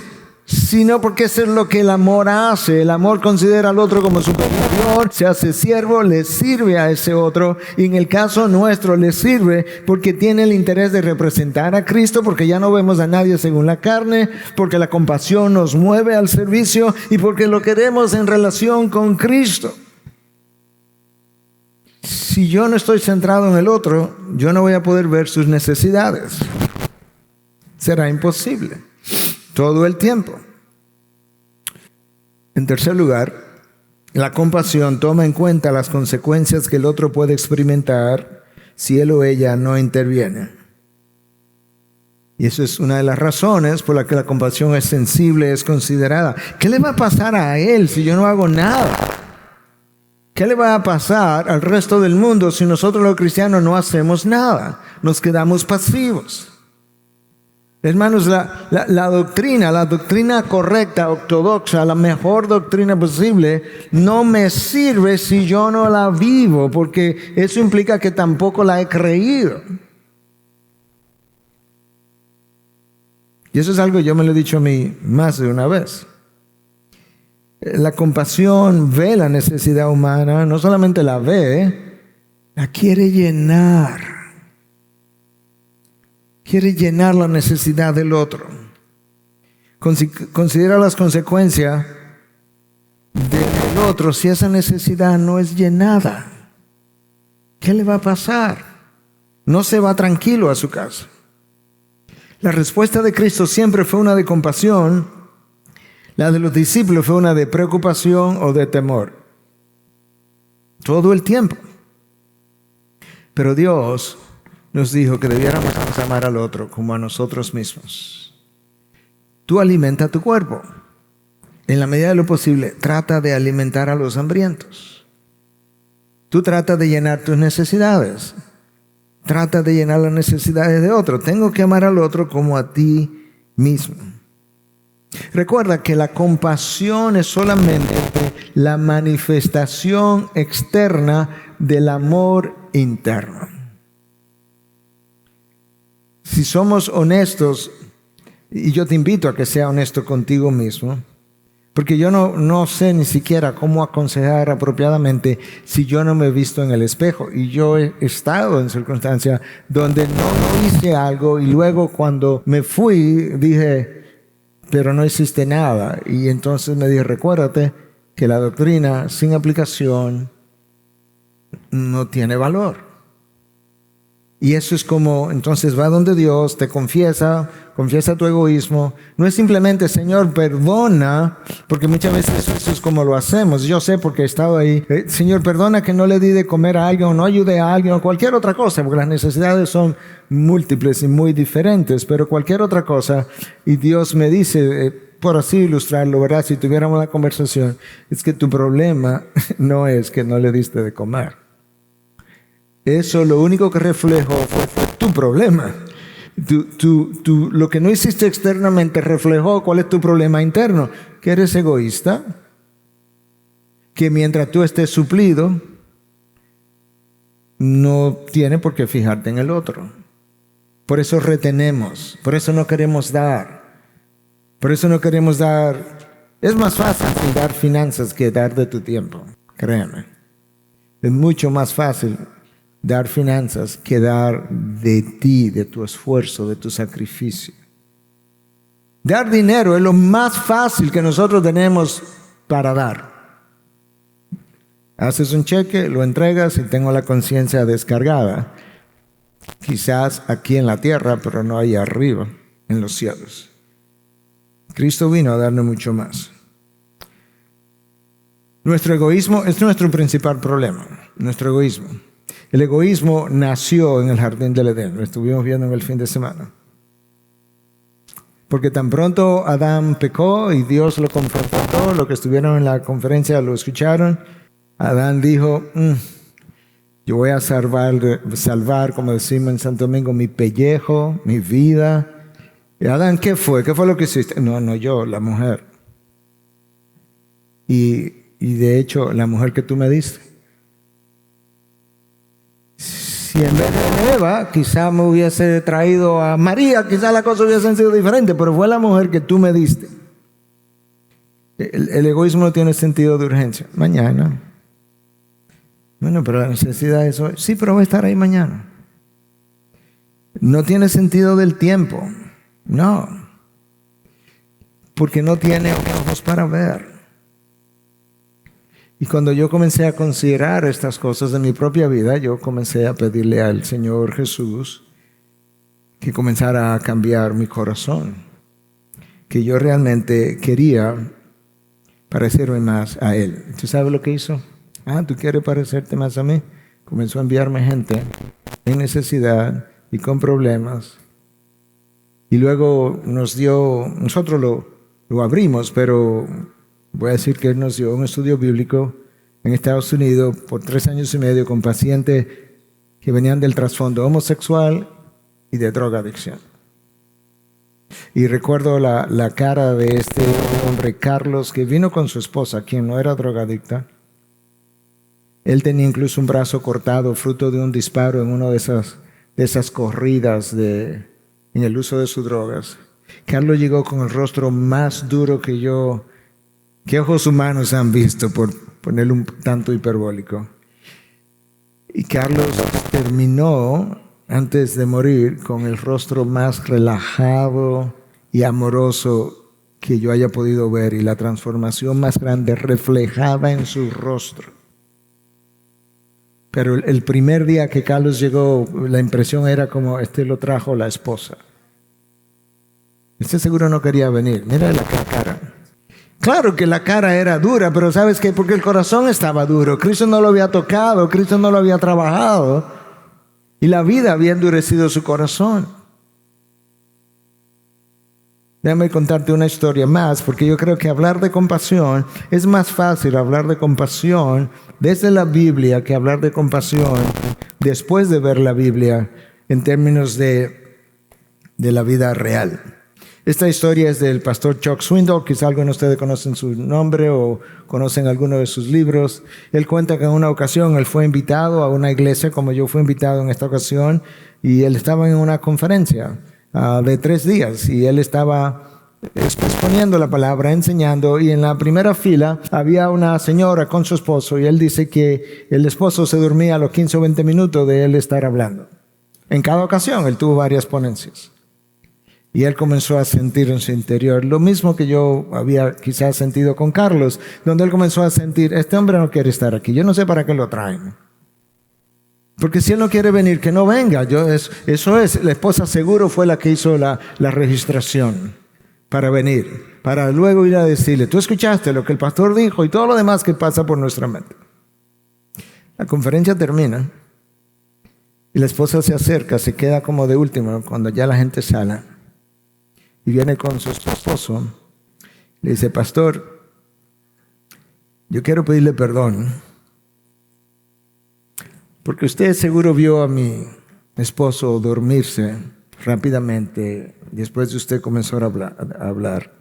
sino porque eso es lo que el amor hace. El amor considera al otro como superior, se hace siervo, le sirve a ese otro. Y en el caso nuestro le sirve porque tiene el interés de representar a Cristo, porque ya no vemos a nadie según la carne, porque la compasión nos mueve al servicio y porque lo queremos en relación con Cristo. Si yo no estoy centrado en el otro, yo no voy a poder ver sus necesidades. Será imposible todo el tiempo. En tercer lugar, la compasión toma en cuenta las consecuencias que el otro puede experimentar si él o ella no interviene. Y eso es una de las razones por la que la compasión es sensible, es considerada. ¿Qué le va a pasar a él si yo no hago nada? ¿Qué le va a pasar al resto del mundo si nosotros los cristianos no hacemos nada? Nos quedamos pasivos. Hermanos, la doctrina correcta, ortodoxa, la mejor doctrina posible, no me sirve si yo no la vivo, porque eso implica que tampoco la he creído. Y eso es algo que yo me lo he dicho a mí más de una vez. La compasión ve la necesidad humana, no solamente la ve, la quiere llenar. Quiere llenar la necesidad del otro. Considera las consecuencias del otro si esa necesidad no es llenada. ¿Qué le va a pasar? No se va tranquilo a su casa. La respuesta de Cristo siempre fue una de compasión. La de los discípulos fue una de preocupación o de temor. Todo el tiempo. Pero Dios nos dijo que debiéramos amar al otro como a nosotros mismos. Tú alimenta tu cuerpo. En la medida de lo posible, trata de alimentar a los hambrientos. Tú trata de llenar tus necesidades. Trata de llenar las necesidades de otro. Tengo que amar al otro como a ti mismo. Recuerda que la compasión es solamente la manifestación externa del amor interno. Si somos honestos, y yo te invito a que sea honesto contigo mismo, porque yo no sé ni siquiera cómo aconsejar apropiadamente si yo no me he visto en el espejo. Y yo he estado en circunstancias donde no hice algo y luego cuando me fui dije, pero no hiciste nada. Y entonces me dije, recuérdate que la doctrina sin aplicación no tiene valor. Y eso es como, entonces va donde Dios, te confiesa tu egoísmo. No es simplemente, Señor, perdona, porque muchas veces eso es como lo hacemos. Yo sé porque he estado ahí. Señor, perdona que no le di de comer a alguien o no ayudé a alguien o cualquier otra cosa, porque las necesidades son múltiples y muy diferentes, pero cualquier otra cosa. Y Dios me dice, por así ilustrarlo, ¿verdad? Si tuviéramos la conversación, es que tu problema no es que no le diste de comer. Eso lo único que reflejó fue tu problema. Lo que no hiciste externamente reflejó cuál es tu problema interno. Que eres egoísta. Que mientras tú estés suplido, no tiene por qué fijarte en el otro. Por eso retenemos. Por eso no queremos dar. Por eso no queremos dar. Es más fácil dar finanzas que dar de tu tiempo. Créeme. Es mucho más fácil dar finanzas que dar de ti, de tu esfuerzo, de tu sacrificio. Dar dinero es lo más fácil que nosotros tenemos para dar. Haces un cheque, lo entregas y tengo la conciencia descargada. Quizás aquí en la tierra, pero no ahí arriba, en los cielos. Cristo vino a darnos mucho más. Nuestro egoísmo es nuestro principal problema, nuestro egoísmo. El egoísmo nació en el jardín del Edén, lo estuvimos viendo en el fin de semana. Porque tan pronto Adán pecó y Dios lo confrontó, lo que estuvieron en la conferencia lo escucharon, Adán dijo, yo voy a salvar, como decimos en Santo Domingo, mi pellejo, mi vida. Y Adán, ¿qué fue? ¿Qué fue lo que hiciste? No, yo, la mujer. Y de hecho, la mujer que tú me diste. Si en vez de Eva, quizá me hubiese traído a María, quizá la cosa hubiese sido diferente, pero fue la mujer que tú me diste. El egoísmo no tiene sentido de urgencia. Mañana. Bueno, pero la necesidad es hoy. Sí, pero va a estar ahí mañana. No tiene sentido del tiempo. No. Porque no tiene ojos para ver. Y cuando yo comencé a considerar estas cosas de mi propia vida, yo comencé a pedirle al Señor Jesús que comenzara a cambiar mi corazón. Que yo realmente quería parecerme más a Él. ¿Tú sabes lo que hizo? ¿Tú quieres parecerte más a mí? Comenzó a enviarme gente en necesidad y con problemas. Y luego nosotros lo abrimos, pero voy a decir que Él nos dio un estudio bíblico en Estados Unidos por 3 años y medio con pacientes que venían del trasfondo homosexual y de drogadicción. Y recuerdo la cara de este hombre, Carlos, que vino con su esposa, quien no era drogadicta. Él tenía incluso un brazo cortado, fruto de un disparo en una de esas corridas en el uso de sus drogas. Carlos llegó con el rostro más duro que ojos humanos han visto, por ponerle un tanto hiperbólico. Y Carlos terminó, antes de morir, con el rostro más relajado y amoroso que yo haya podido ver, y la transformación más grande reflejada en su rostro. Pero el primer día que Carlos llegó, la impresión era como lo trajo la esposa. Seguro no quería venir. Mira la cara. Claro que la cara era dura, pero ¿sabes qué? Porque el corazón estaba duro. Cristo no lo había tocado, Cristo no lo había trabajado. Y la vida había endurecido su corazón. Déjame contarte una historia más, porque yo creo que hablar de compasión es más fácil hablar de compasión desde la Biblia que hablar de compasión después de ver la Biblia en términos de la vida real. Esta historia es del pastor Chuck Swindoll, quizá algunos de ustedes conocen su nombre o conocen alguno de sus libros. Él cuenta que en una ocasión él fue invitado a una iglesia, como yo fui invitado en esta ocasión, y él estaba en una conferencia de 3 días, y él estaba exponiendo la palabra, enseñando, y en la primera fila había una señora con su esposo, y él dice que el esposo se dormía a los 15 o 20 minutos de él estar hablando. En cada ocasión él tuvo varias ponencias. Y él comenzó a sentir en su interior lo mismo que yo había quizás sentido con Carlos, donde él comenzó a sentir, este hombre no quiere estar aquí, yo no sé para qué lo traen. Porque si él no quiere venir, que no venga. Eso es, la esposa seguro fue la que hizo la registración para venir, para luego ir a decirle, tú escuchaste lo que el pastor dijo y todo lo demás que pasa por nuestra mente. La conferencia termina y la esposa se acerca, se queda como de último cuando ya la gente sale. Y viene con su esposo, le dice, pastor, yo quiero pedirle perdón, porque usted seguro vio a mi esposo dormirse rápidamente después de usted comenzó a hablar.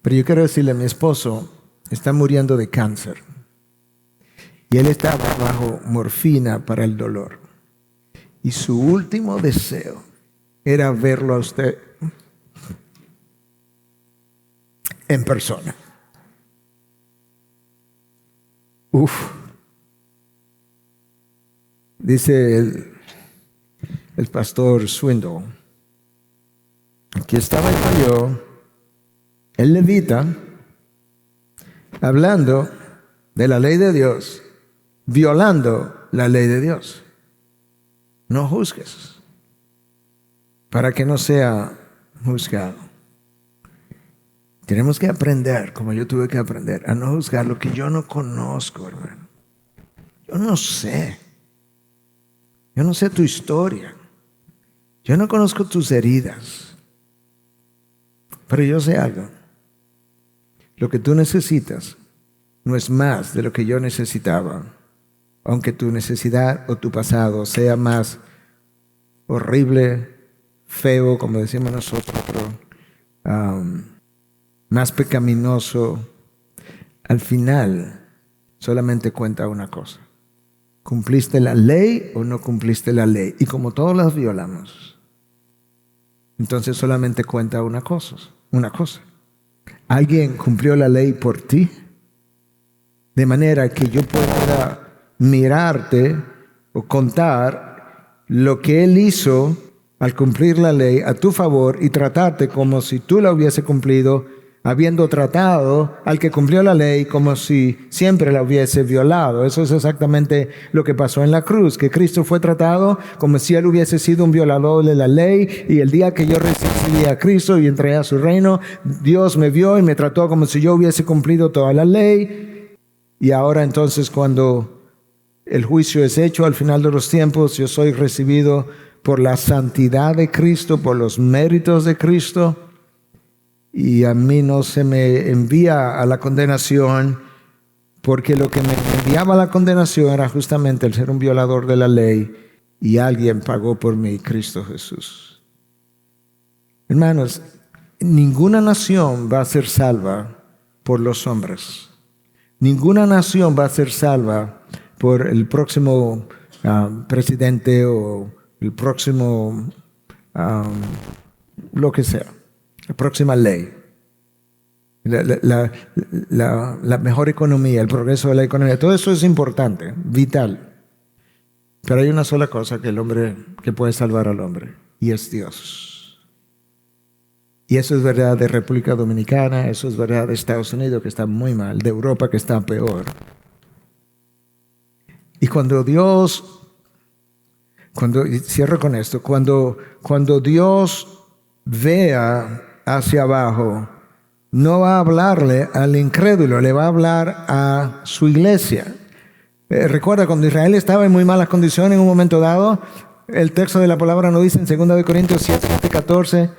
Pero yo quiero decirle, mi esposo está muriendo de cáncer y él estaba bajo morfina para el dolor. Y su último deseo era verlo a usted en persona. Dice el pastor Swindoll, aquí estaba yo, el levita, hablando de la ley de Dios, violando la ley de Dios. No juzgues, para que no sea juzgado. Tenemos que aprender, como yo tuve que aprender, a no juzgar lo que yo no conozco, hermano. Yo no sé. Yo no sé tu historia. Yo no conozco tus heridas. Pero yo sé algo. Lo que tú necesitas no es más de lo que yo necesitaba. Aunque tu necesidad o tu pasado sea más horrible, feo, como decimos nosotros, pero, más pecaminoso, al final solamente cuenta una cosa. ¿Cumpliste la ley o no cumpliste la ley? Y como todos las violamos, entonces solamente cuenta una cosa. ¿Alguien cumplió la ley por ti? De manera que yo pueda mirarte o contar lo que Él hizo al cumplir la ley a tu favor y tratarte como si tú la hubiese cumplido, habiendo tratado al que cumplió la ley como si siempre la hubiese violado. Eso es exactamente lo que pasó en la cruz, que Cristo fue tratado como si Él hubiese sido un violador de la ley, y el día que yo recibí a Cristo y entré a su reino, Dios me vio y me trató como si yo hubiese cumplido toda la ley. Y ahora entonces, cuando el juicio es hecho al final de los tiempos, yo soy recibido por la santidad de Cristo, por los méritos de Cristo, y a mí no se me envía a la condenación, porque lo que me enviaba a la condenación era justamente el ser un violador de la ley, y alguien pagó por mí, Cristo Jesús. Hermanos, ninguna nación va a ser salva por los hombres. Ninguna nación va a ser salva por el próximo presidente o el próximo, lo que sea, la próxima ley, la mejor economía, el progreso de la economía. Todo eso es importante, vital. Pero hay una sola cosa que puede salvar al hombre, y es Dios. Y eso es verdad de República Dominicana, eso es verdad de Estados Unidos, que está muy mal, de Europa, que está peor. Y cierro con esto, cuando Dios vea hacia abajo, no va a hablarle al incrédulo, le va a hablar a su iglesia. Recuerda, cuando Israel estaba en muy malas condiciones en un momento dado, el texto de la palabra nos dice en 2 Corintios 7, 14,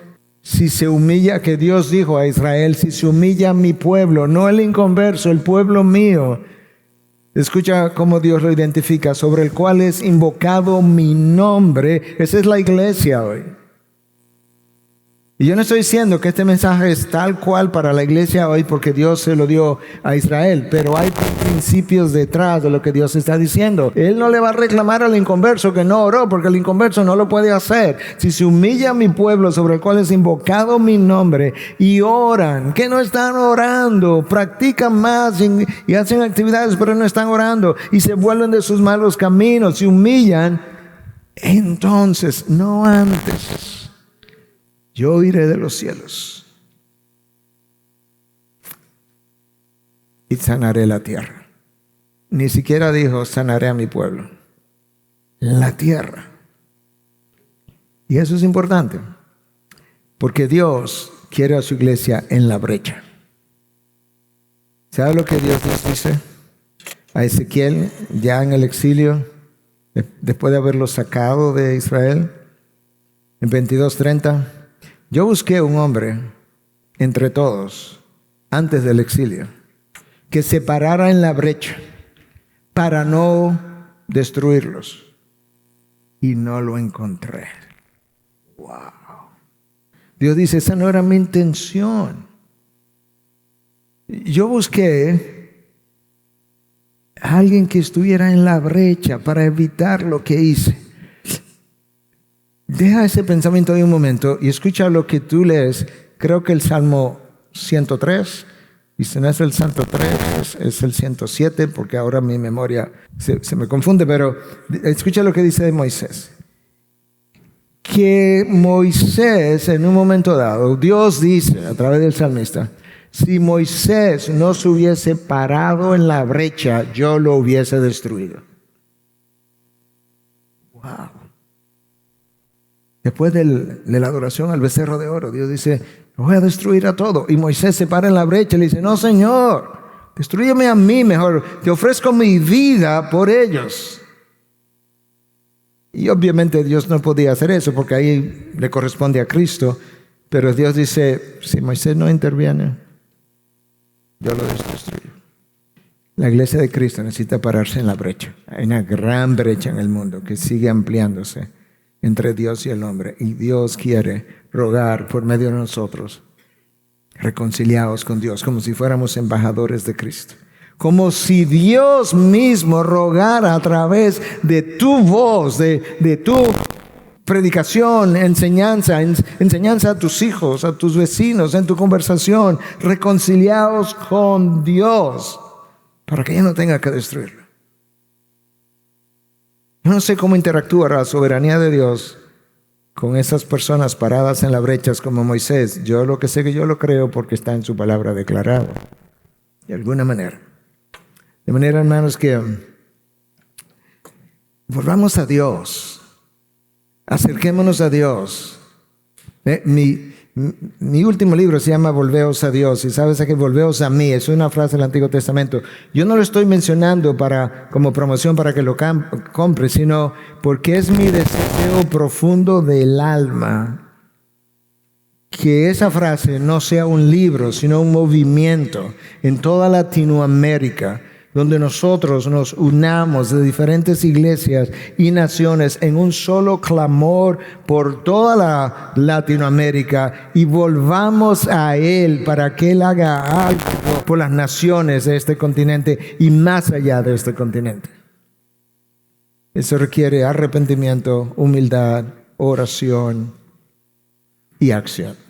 si se humilla, que Dios dijo a Israel, si se humilla mi pueblo, no el inconverso, el pueblo mío. Escucha cómo Dios lo identifica, sobre el cual es invocado mi nombre. Esa es la iglesia hoy. Y yo no estoy diciendo que este mensaje es tal cual para la iglesia hoy porque Dios se lo dio a Israel, pero hay principios detrás de lo que Dios está diciendo. Él no le va a reclamar al inconverso que no oró, porque el inconverso no lo puede hacer. Si se humilla mi pueblo sobre el cual es invocado mi nombre y oran, que no están orando, practican más y hacen actividades pero no están orando, y se vuelven de sus malos caminos, se humillan, entonces, no antes, yo iré de los cielos y sanaré la tierra. Ni siquiera dijo sanaré a mi pueblo, la tierra. Y eso es importante, porque Dios quiere a su iglesia en la brecha. ¿Sabe lo que Dios nos dice a Ezequiel ya en el exilio, después de haberlo sacado de Israel? En 22:30, yo busqué un hombre entre todos antes del exilio que se parara en la brecha para no destruirlos, y no lo encontré. Wow. Dios dice, esa no era mi intención. Yo busqué a alguien que estuviera en la brecha para evitar lo que hice. Deja ese pensamiento de un momento y escucha lo que tú lees. Creo que el Salmo 103, y si no es el 103, es el 107, porque ahora mi memoria se me confunde, pero escucha lo que dice de Moisés. Que Moisés, en un momento dado, Dios dice a través del salmista, si Moisés no se hubiese parado en la brecha, yo lo hubiese destruido. Wow. Después de la adoración al becerro de oro, Dios dice, voy a destruir a todo. Y Moisés se para en la brecha y le dice, no, Señor, destrúyeme a mí mejor. Te ofrezco mi vida por ellos. Y obviamente Dios no podía hacer eso porque ahí le corresponde a Cristo. Pero Dios dice, si Moisés no interviene, yo lo destruyo. La iglesia de Cristo necesita pararse en la brecha. Hay una gran brecha en el mundo que sigue ampliándose entre Dios y el hombre. Y Dios quiere rogar por medio de nosotros, reconciliados con Dios, como si fuéramos embajadores de Cristo. Como si Dios mismo rogara a través de tu voz, de tu predicación, enseñanza a tus hijos, a tus vecinos, en tu conversación, reconciliados con Dios, para que ella no tenga que destruirlo. Yo no sé cómo interactúa la soberanía de Dios con esas personas paradas en las brechas como Moisés. Yo lo que sé que yo lo creo porque está en su palabra declarado, de alguna manera. De manera, hermanos, que volvamos a Dios, acerquémonos a Dios. Mi último libro se llama Volveos a Dios, y sabes que volveos a mí, es una frase del Antiguo Testamento. Yo no lo estoy mencionando como promoción para que lo compre, sino porque es mi deseo profundo del alma que esa frase no sea un libro, sino un movimiento en toda Latinoamérica, donde nosotros nos unamos de diferentes iglesias y naciones en un solo clamor por toda la Latinoamérica y volvamos a Él para que Él haga algo por las naciones de este continente y más allá de este continente. Eso requiere arrepentimiento, humildad, oración y acción.